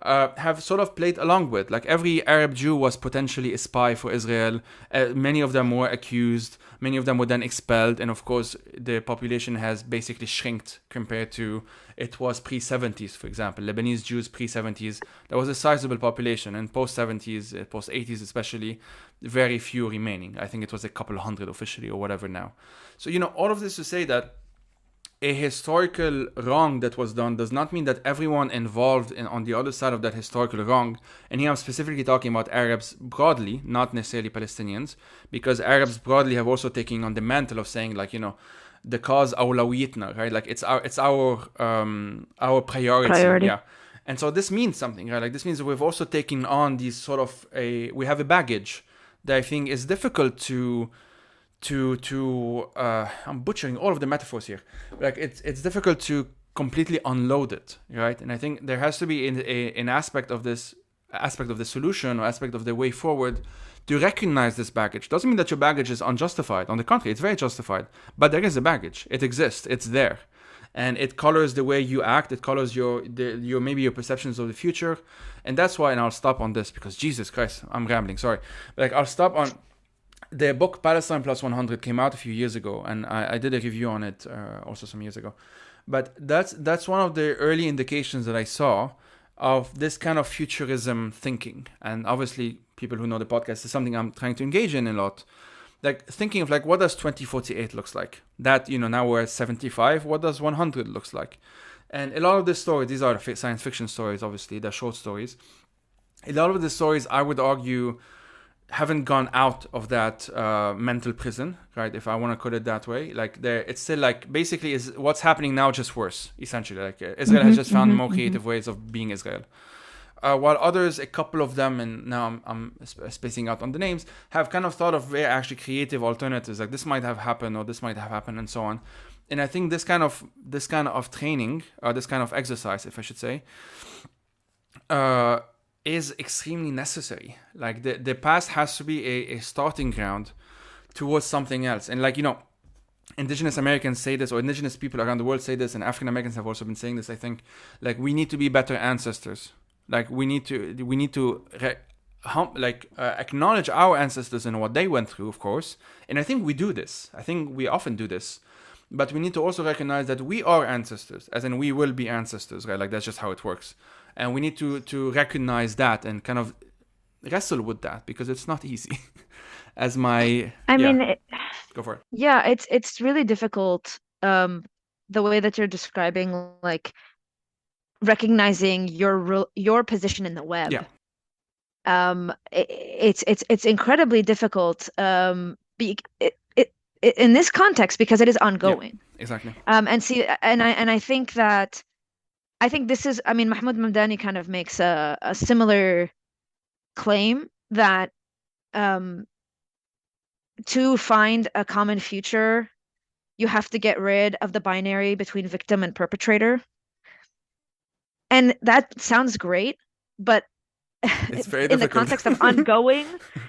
have sort of played along with. Like every Arab Jew was potentially a spy for Israel. Many of them were accused. Many of them were then expelled. And of course, the population has basically shrinked compared to it was pre-70s, for example. Lebanese Jews pre-70s, there was a sizable population. And post-70s, post-80s especially, very few remaining. I think it was a couple hundred officially or whatever now. So, all of this to say that a historical wrong that was done does not mean that everyone involved on the other side of that historical wrong, and here I'm specifically talking about Arabs broadly, not necessarily Palestinians, because Arabs broadly have also taken on the mantle of saying, like, the cause awlawiyitna, right? Like it's our priority. Yeah. And so this means something, right? Like this means that we've also taken on these sort of we have a baggage that I think is difficult to I'm butchering all of the metaphors here. Like it's difficult to completely unload it, right? And I think there has to be an aspect of the solution or aspect of the way forward to recognize this baggage. Doesn't mean that your baggage is unjustified. On the contrary, it's very justified. But there is a baggage. It exists. It's there, and it colors the way you act. It colors your maybe your perceptions of the future, and that's why. And I'll stop on this because Jesus Christ, I'm rambling. Sorry, but like I'll stop on. The book Palestine Plus 100 came out a few years ago, and I did a review on it also some years ago. But that's one of the early indications that I saw of this kind of futurism thinking. And obviously, people who know the podcast is something I'm trying to engage in a lot. Like thinking of like, what does 2048 looks like? That, now we're at 75, what does 100 looks like? And a lot of the stories, these are science fiction stories, obviously, they're short stories. A lot of the stories, I would argue, haven't gone out of that mental prison, right? If I want to put it that way, like it's still like basically is what's happening now, just worse. Essentially, like Israel has just found more creative ways of being Israel. while others, a couple of them, and now I'm spacing out on the names, have kind of thought of very actually creative alternatives, like this might have happened or this might have happened and so on. And I think this kind of training, this kind of exercise, if I should say, is extremely necessary. Like the past has to be a starting ground towards something else. And like, indigenous Americans say this, or indigenous people around the world say this, and African Americans have also been saying this, I think. Like, we need to be better ancestors. Like, we need to acknowledge our ancestors and what they went through, of course. And I think we do this. I think we often do this. But we need to also recognize that we are ancestors, as in we will be ancestors, right? Like, that's just how it works. And we need to recognize that and kind of wrestle with that, because it's not easy. As my I yeah, mean, go for it. yeah, it's really difficult, the way that you're describing, like recognizing your position in the web. Yeah, It's incredibly difficult, in this context because it is yeah, ongoing. exactly. And see, I think this is, I mean, Mahmoud Mamdani kind of makes a similar claim that, um, to find a common future, you have to get rid of the binary between victim and perpetrator. And that sounds great, but It's very in the difficult. context of ongoing,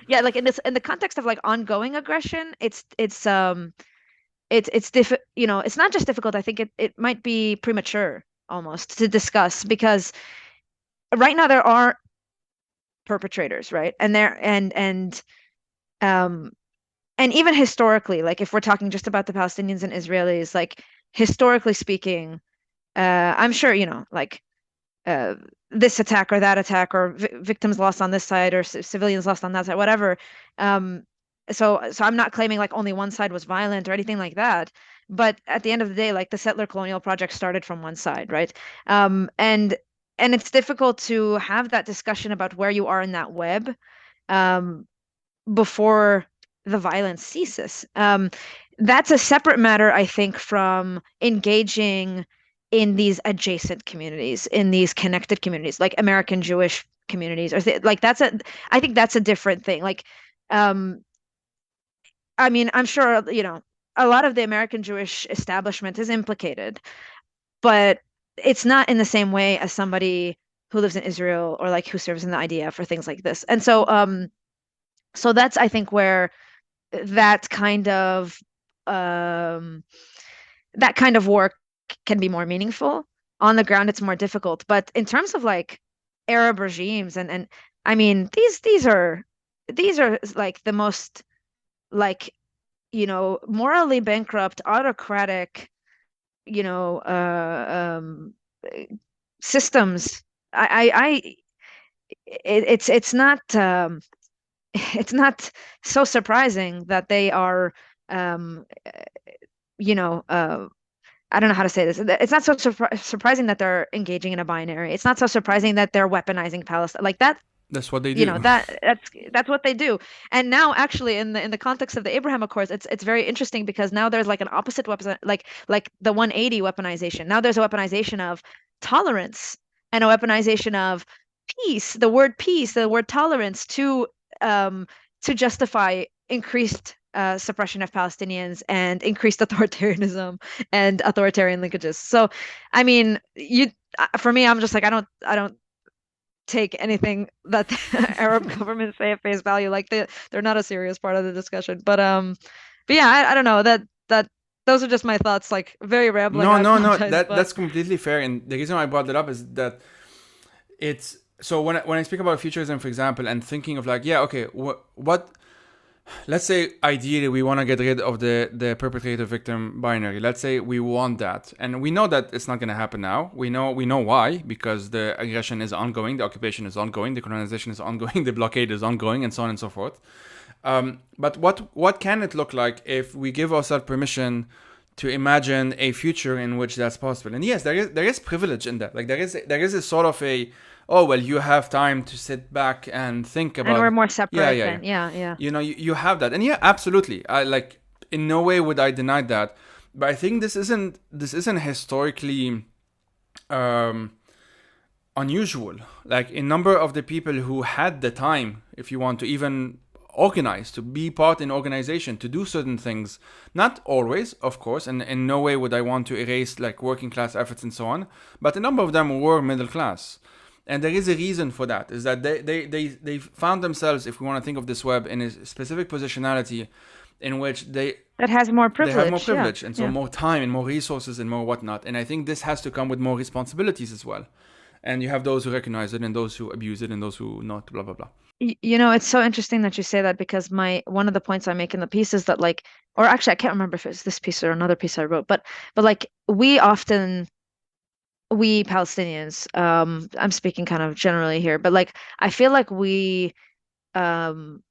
yeah, like in the context of like ongoing aggression, it's it's not just difficult. I think it might be premature almost to discuss, because right now there are perpetrators, right? Um and even historically, like if we're talking just about the Palestinians and Israelis, like historically speaking, I'm sure, like uh, this attack or that attack, or victims lost on this side or civilians lost on that side, whatever. Um, so I'm not claiming like only one side was violent or anything like that. But at the end of the day, like the settler colonial project started from one side, right? And it's difficult to have that discussion about where you are in that web, um, before the violence ceases. That's a separate matter, I think, from engaging in these adjacent communities, in these connected communities, like American Jewish communities, or like I think that's a different thing. Like, um, I mean, I'm sure, a lot of the American Jewish establishment is implicated, but it's not in the same way as somebody who lives in Israel, or like who serves in the IDF or things like this. And so that's, I think, where that kind of um, that kind of work can be more meaningful. On the ground, it's more difficult. But in terms of like Arab regimes, and I mean, these are like the most, like, morally bankrupt, autocratic, you know, systems. It's not, it's not so surprising that they are, um, you know, uh, I don't know how to say this. It's not so surprising that they're engaging in a binary. It's not so surprising that they're weaponizing Palestine like that. That's what they do. That's what they do. And now, actually, in the context of the Abraham Accords, it's very interesting, because now there's like an opposite weapon, like the 180 weaponization. Now there's a weaponization of tolerance, and a weaponization of peace, the word peace, the word tolerance, um to justify increased suppression of Palestinians and increased authoritarianism and authoritarian linkages. So, I mean, for me, I'm just like, I don't take anything that the Arab governments say at face value. Like, they're not a serious part of the discussion. But yeah, I don't know, that those are just my thoughts. Like, very rambling. No, I no, no. apologize, but That's completely fair. And the reason I brought that up is that it's so when I speak about futurism, for example, and thinking of like, yeah, okay, what let's say ideally we want to get rid of the perpetrator victim binary. Let's say we want that, and we know that it's not going to happen now. We know why, because the aggression is ongoing, the occupation is ongoing, the colonization is ongoing, the blockade is ongoing, and so on and so forth. But what can it look like if we give ourselves permission to imagine a future in which that's possible? And yes, there is privilege in that. Like, there is a sort of a, oh well, you have time to sit back and think and about. we're more separate Yeah, yeah, than, yeah. yeah. You have that, and yeah, absolutely. I like, in no way would I deny that, but I think this isn't historically, um unusual. Like a number of the people who had the time, if you want to even organize, to be part in organization, to do certain things, not always, of course, and in no way would I want to erase like working class efforts and so on, but a number of them were middle class. And there is a reason for that, is that they found themselves, if we want to think of this web, in a specific positionality in which That has more they have more privilege. Yeah. privilege, and so Yeah. more time and more resources and more whatnot. And I think this has to come with more responsibilities as well. And you have those who recognize it and those who abuse it and those who not, blah blah blah. You know, it's so interesting that you say that because one of the points I make in the piece is that like, or actually I can't remember if it's this piece or another piece I wrote, but like we Palestinians, I'm speaking kind of generally here, but like I feel like um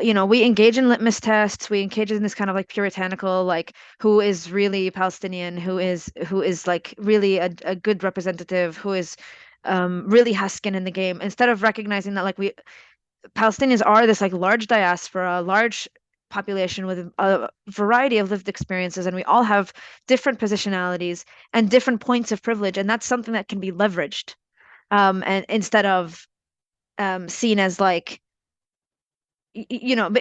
we engage in litmus tests, we engage in this kind of like puritanical, like who is really Palestinian, who is like really a good representative, who is really has skin in the game, instead of recognizing that like we Palestinians are this like large diaspora, large population with a variety of lived experiences, and we all have different positionalities and different points of privilege, and that's something that can be leveraged, and instead of seen as like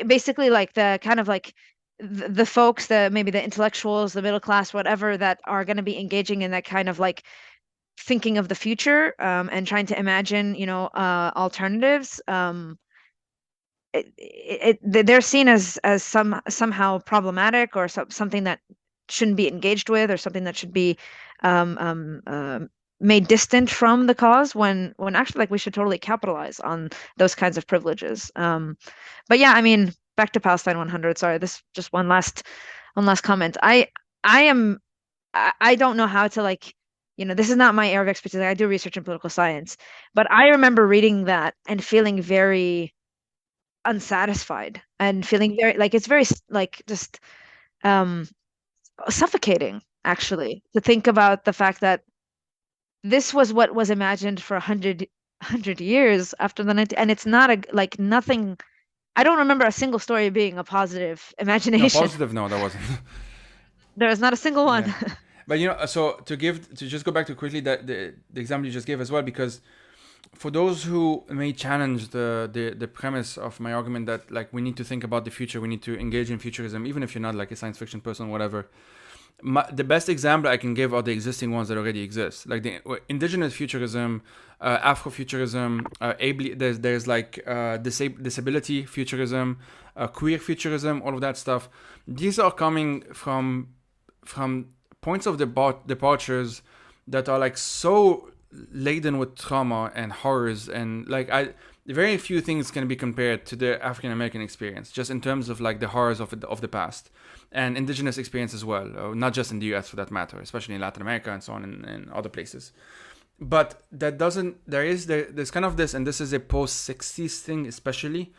basically like the kind of like the folks, the maybe the intellectuals, the middle class, whatever, that are going to be engaging in that kind of like thinking of the future, and trying to imagine, alternatives. They're seen as somehow problematic, or something that shouldn't be engaged with, or something that should be um, um, um, made distant from the cause, when actually like we should totally capitalize on those kinds of privileges. But yeah, I mean, back to Palestine 100. Sorry, this just one last comment. I don't know how to like. This is not my area of expertise. I do research in political science, but I remember reading that and feeling very unsatisfied and feeling very like it's very like just um suffocating, actually, to think about the fact that this was what was imagined for 100 years after the 90, and it's not a like nothing. I don't remember a single story being a positive No, imagination. positive, no, that wasn't. There is not a single one. Yeah. But so to just go back to quickly the example you just gave as well, because for those who may challenge the premise of my argument that like we need to think about the future, we need to engage in futurism, even if you're not like a science fiction person or whatever. The best example I can give are the existing ones that already exist, like the indigenous futurism, Afrofuturism, there's like disability futurism, queer futurism, all of that stuff. These are coming from points of departures that are like so laden with trauma and horrors, and like very few things can be compared to the African American experience, just in terms of like the horrors of the past and indigenous experience as well, not just in the US for that matter, especially in Latin America and so on, and other places. But that doesn't there's kind of this, and this is a post 60s thing especially.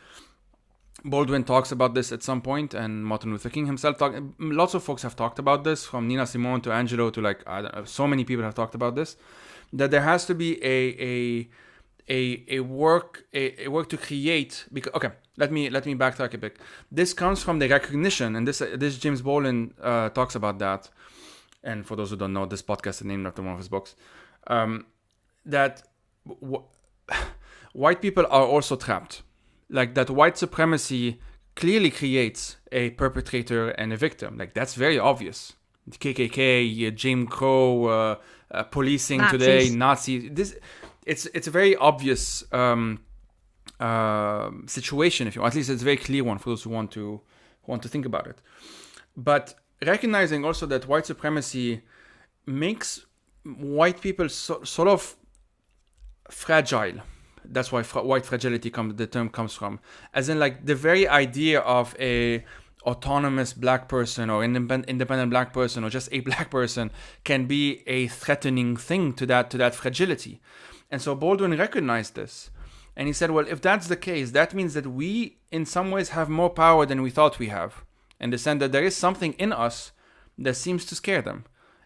Baldwin talks about this at some point, and Martin Luther King himself lots of folks have talked about this, from Nina Simone to Angelo to like I don't know, so many people have talked about this, that there has to be a work to create. Because okay, let me backtrack a bit. This comes from the recognition, and this James Baldwin talks about that. And for those who don't know, this podcast is named after one of his books. That white people are also trapped. Like that white supremacy clearly creates a perpetrator and a victim. Like that's very obvious. KKK, Jim Crow, policing Nazis. Today, Nazis. It's a very obvious situation, if you, at least it's a very clear one for those who want to think about it. But recognizing also that white supremacy makes white people sort of fragile. That's why white fragility the term comes from, as in like the very idea of a autonomous black person or independent black person or just a black person can be a threatening thing to that fragility. And so Baldwin recognized this, and he said, well, if that's the case, that means that we in some ways have more power than we thought we have, in the sense that there is something in us that seems to scare them.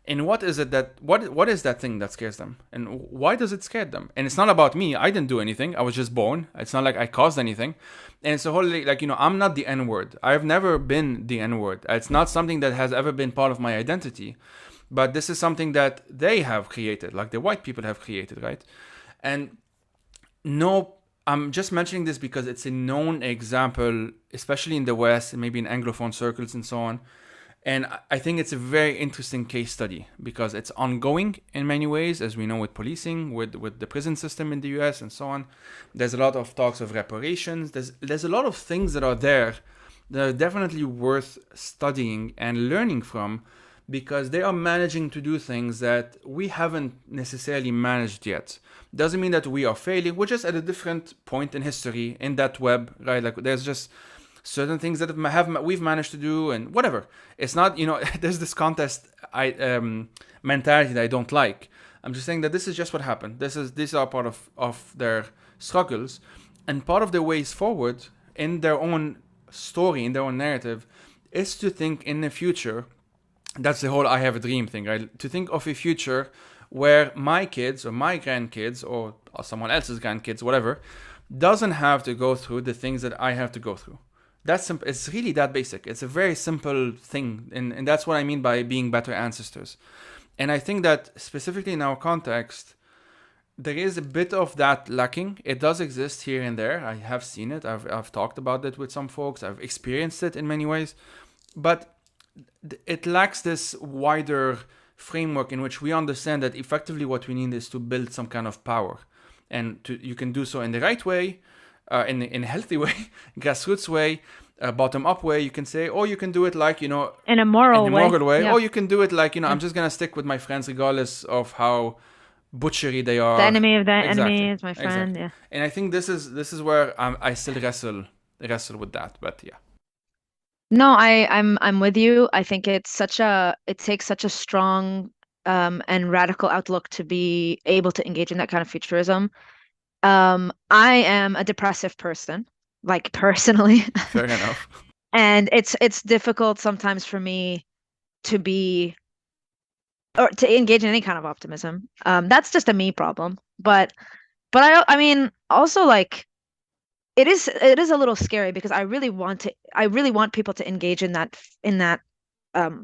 And what is it what is that thing that scares them? And why does it scare them? And it's not about me. I didn't do anything. I was just born. It's not like I caused anything. And it's a whole, like, I'm not the N-word. I've never been the N-word. It's not something that has ever been part of my identity. But this is something that they have created, like the white people have created, right? And no, I'm just mentioning this because it's a known example, especially in the West and maybe in Anglophone circles and so on. And I think it's a very interesting case study because it's ongoing in many ways, as we know with policing, with the prison system in the US and so on. There's a lot of talks of reparations. There's a lot of things that are there that are definitely worth studying and learning from because they are managing to do things that we haven't necessarily managed yet. Doesn't mean that we are failing. We're just at a different point in history in that web, right? Like there's just certain things that we've managed to do and whatever. It's not, there's this contest mentality that I don't like. I'm just saying that this is just what happened. These are part of their struggles and part of their ways forward in their own story, in their own narrative, is to think in the future. That's the whole I have a dream thing, right? To think of a future where my kids or my grandkids or someone else's grandkids, whatever, doesn't have to go through the things that I have to go through. That's simple. It's really that basic. It's a very simple thing. And that's what I mean by being better ancestors. And I think that specifically in our context, there is a bit of that lacking. It does exist here and there. I have seen it. I've talked about it with some folks. I've experienced it in many ways. But it lacks this wider framework in which we understand that effectively what we need is to build some kind of power. And you can do so in the right way, in a healthy way, grassroots way, bottom-up way, you can say, or you can do it like, in a moral way. Yeah. Or you can do it like, I'm just going to stick with my friends regardless of how butchery they are. The enemy of the enemy is my friend. Exactly. Yeah. And I think this is where I still wrestle with that. But yeah. No, I'm with you. I think it takes such a strong and radical outlook to be able to engage in that kind of futurism. I am a depressive person, like personally. Fair enough. And it's difficult sometimes for me to be or to engage in any kind of optimism. That's just a me problem. But I mean also like it is a little scary because I really want people to engage in that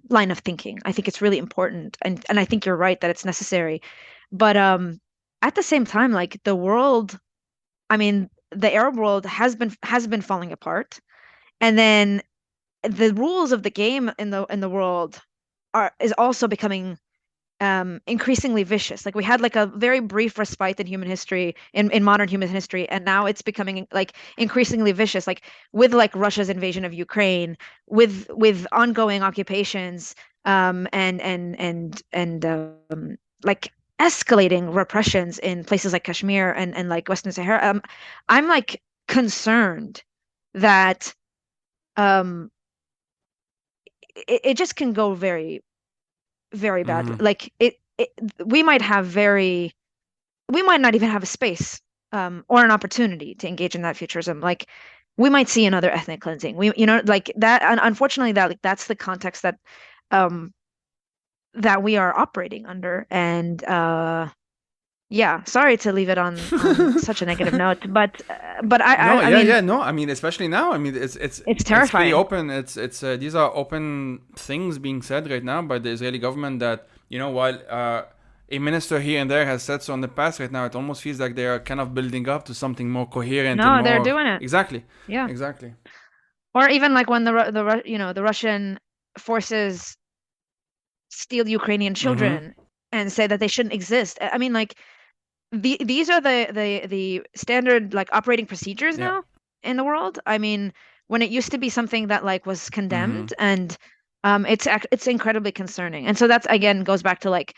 line of thinking. I think it's really important and I think you're right that it's necessary. But at the same time, like the world, I mean, the Arab world has been falling apart. And then the rules of the game in the world is also becoming increasingly vicious. Like we had like a very brief respite in human history, in modern human history, and now it's becoming like increasingly vicious, like with like Russia's invasion of Ukraine, with ongoing occupations, and like escalating repressions in places like Kashmir and like Western Sahara. I'm like concerned that um it just can go very very badly. Mm-hmm. Like we might we might not even have a space or an opportunity to engage in that futurism. Like we might see another ethnic cleansing. Like that. And unfortunately, that's the context um, that we are operating under. And yeah, sorry to leave it on such a negative note, but I mean, no. I mean, especially now. I mean, it's terrifying. It's pretty open. It's these are open things being said right now by the Israeli government that while a minister here and there has said so in the past. Right now, it almost feels like they are kind of building up to something more coherent. No, and more, they're doing it. Exactly. Yeah. Exactly. Or even like when the Russian forces steal Ukrainian children and say that they shouldn't exist. I mean, like these are the standard like operating procedures now in the world. I mean, when it used to be something that like was condemned, and it's incredibly concerning. And so that's again goes back to like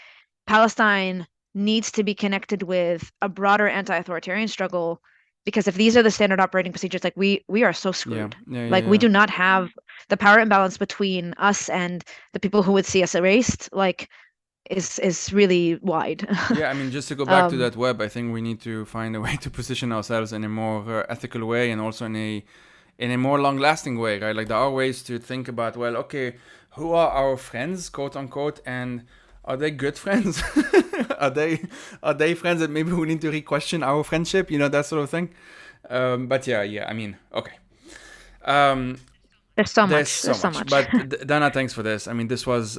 Palestine needs to be connected with a broader anti-authoritarian struggle, because if these are the standard operating procedures, like we are so screwed. Like we do not have the power imbalance between us and the people who would see us erased, like is really wide. Yeah, I mean, just to go back to that web, I think we need to find a way to position ourselves in a more ethical way, and also in a more long-lasting way, right? Like there are ways to think about, well, okay, who are our friends, quote unquote, and are they good friends? are they friends that maybe we need to re-question our friendship? That sort of thing. But yeah. I mean, okay. There's so much. But Dana, thanks for this. I mean, this was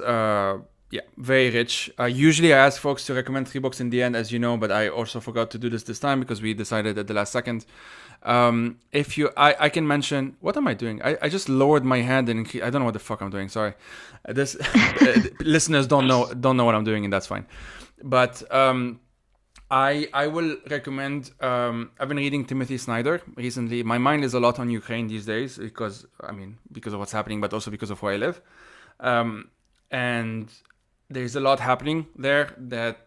Yeah, very rich. Usually I ask folks to recommend 3 books in the end, as you know, but I also forgot to do this time because we decided at the last second. If you, I can mention, what am I doing? I just lowered my hand and I don't know what the fuck I'm doing. Sorry, this listeners don't know what I'm doing, and that's fine. But I will recommend. I've been reading Timothy Snyder recently. My mind is a lot on Ukraine these days because of what's happening, but also because of where I live. And there's a lot happening there that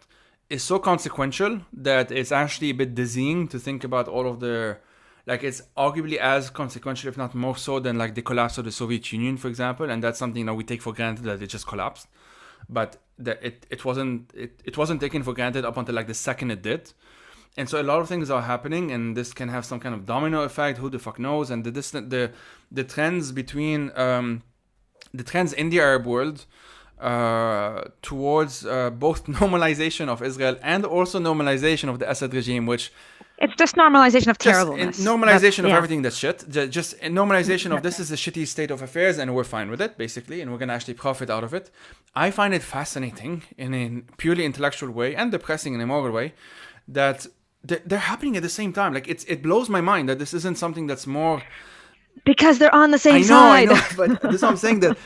is so consequential that it's actually a bit dizzying to think about all of the, like, it's arguably as consequential, if not more so, than like the collapse of the Soviet Union, for example. And that's something that we take for granted that it just collapsed, but that it wasn't taken for granted up until like the second it did. And so a lot of things are happening, and this can have some kind of domino effect. Who the fuck knows? And the trends between the trends in the Arab world towards both normalization of Israel and also normalization of the Assad regime, which it's just normalization of terribleness. Normalization of everything that's shit. Just normalization of this is a shitty state of affairs and we're fine with it, basically, and we're going to actually profit out of it. I find it fascinating in a purely intellectual way and depressing in a moral way that they're happening at the same time. Like, it blows my mind that this isn't something that's more... Because they're on the same side. I know, but this is what I'm saying, that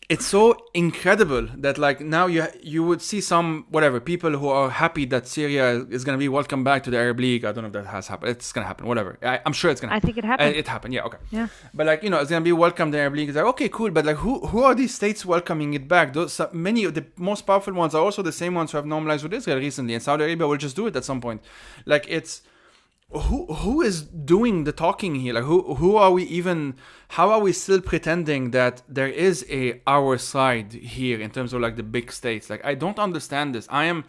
it's so incredible that like now you would see some people who are happy that Syria is going to be welcomed back to the Arab League. I don't know if that has happened. It's going to happen. Whatever. I'm sure it's going to happen. I think it happened. It happened. Yeah. Okay. Yeah. But like, it's going to be welcomed to the Arab League. It's like, okay, cool. But like, who are these states welcoming it back? Many of the most powerful ones are also the same ones who have normalized with Israel recently. And Saudi Arabia will just do it at some point. Like, it's... Who is doing the talking here? Like, who are we even? How are we still pretending that there is our side here in terms of like the big states? Like, I don't understand this. I am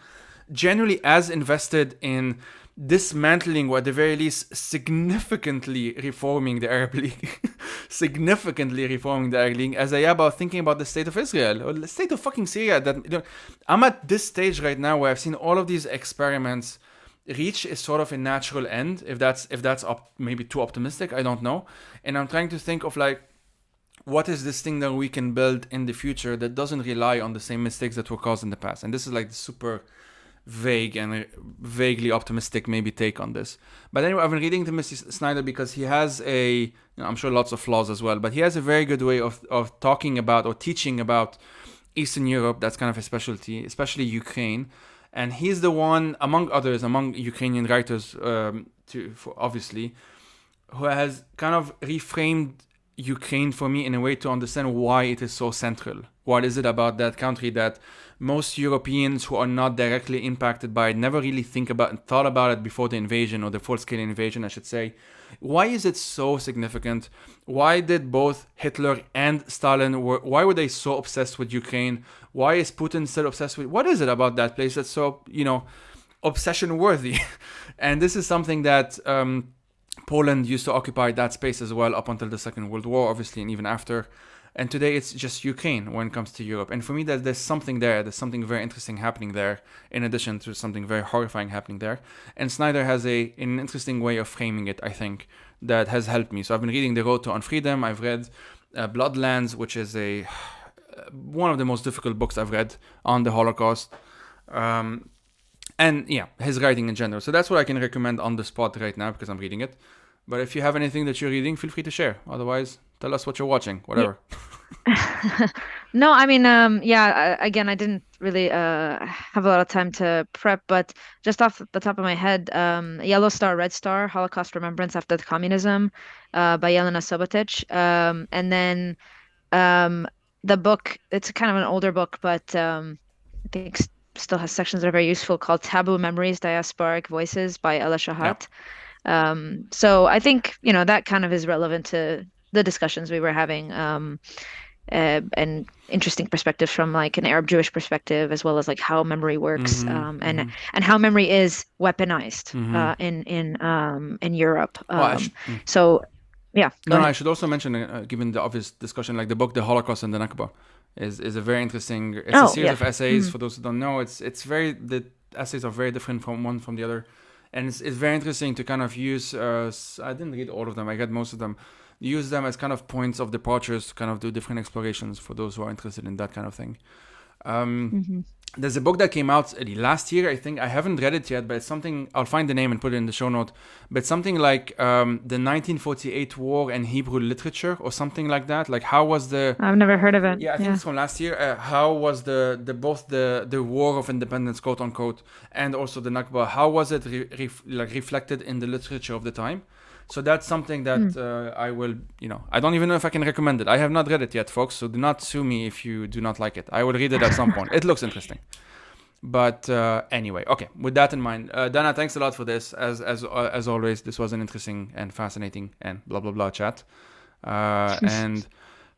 genuinely as invested in dismantling, or at the very least significantly reforming the Arab League, as I am about thinking about the state of Israel or the state of fucking Syria. That I'm at this stage right now where I've seen all of these experiments reach is sort of a natural end, if that's maybe too optimistic, I don't know. And I'm trying to think of like, what is this thing that we can build in the future that doesn't rely on the same mistakes that were caused in the past? And this is like the super vague and vaguely optimistic maybe take on this. But anyway, I've been reading Timothy Snyder because he has I'm sure lots of flaws as well, but he has a very good way of talking about or teaching about Eastern Europe. That's kind of a specialty, especially Ukraine. And he's the one, among others, among Ukrainian writers, obviously, who has kind of reframed Ukraine for me in a way to understand why it is so central. What is it about that country that most Europeans who are not directly impacted by it never really thought about it before the invasion, or the full-scale invasion, I should say. Why is it so significant? Why did both Hitler and Stalin, why were they so obsessed with Ukraine? Why is Putin still obsessed with... What is it about that place that's so, obsession-worthy? And this is something that Poland used to occupy that space as well up until the Second World War, obviously, and even after. And today it's just Ukraine when it comes to Europe. And for me, there's something there. There's something very interesting happening there, in addition to something very horrifying happening there. And Snyder has an interesting way of framing it, I think, that has helped me. So I've been reading The Road to Unfreedom. I've read Bloodlands, which is one of the most difficult books I've read on the Holocaust. And yeah, his writing in general. So that's what I can recommend on the spot right now because I'm reading it. But if you have anything that you're reading, feel free to share. Otherwise, tell us what you're watching, whatever. No, I mean, again, I didn't really have a lot of time to prep, but just off the top of my head, Yellow Star, Red Star, Holocaust Remembrance After the Communism by Yelena Subotic. And then the book, it's kind of an older book, but I think still has sections that are very useful, called Taboo Memories, Diasporic Voices by Ella Shahat. So I think, that kind of is relevant to the discussions we were having, and interesting perspectives from like an Arab Jewish perspective, as well as like how memory works, and how memory is weaponized in Europe. So yeah. I should also mention, given the obvious discussion, like the book The Holocaust and the Nakba is a very interesting. It's a series of essays. For those who don't know, the essays are very different from one from the other. And it's very interesting to kind of use, I didn't read all of them, I read most of them, use them as kind of points of departures to kind of do different explorations for those who are interested in that kind of thing. There's a book that came out last year, I think. I haven't read it yet, but it's something, I'll find the name and put it in the show note. But it's something like the 1948 War and Hebrew Literature or something like that. Like how was the... I've never heard of it. Yeah, I think it's from last year. How was the both the War of Independence, quote unquote, and also the Nakba, how was it reflected in the literature of the time? So that's something that I will, I don't even know if I can recommend it. I have not read it yet, folks, so do not sue me if you do not like it. I will read it at some point. It looks interesting. But anyway, okay, with that in mind, Dana, thanks a lot for this. As always, this was an interesting and fascinating and blah, blah, blah chat. And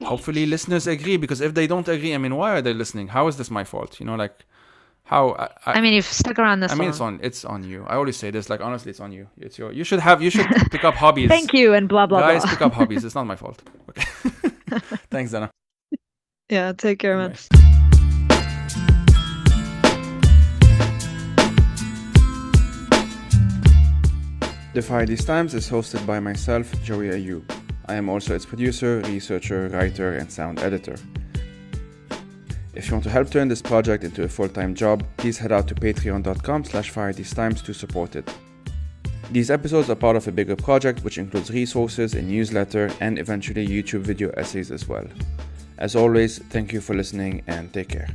hopefully listeners agree, because if they don't agree, I mean, why are they listening? How is this my fault? How I mean, you've stuck around this long. it's on you. I always say this, like, honestly, it's on you. You should pick up hobbies. Thank you and blah blah Guys, blah. pick up hobbies. It's not my fault. Okay. Thanks, Dana. Yeah, take care, man. Nice. The Fire These Times is hosted by myself, Joey Ayoub. I am also its producer, researcher, writer, and sound editor. If you want to help turn this project into a full-time job, please head out to patreon.com/firethesetimes to support it. These episodes are part of a bigger project which includes resources, a newsletter, and eventually YouTube video essays as well. As always, thank you for listening and take care.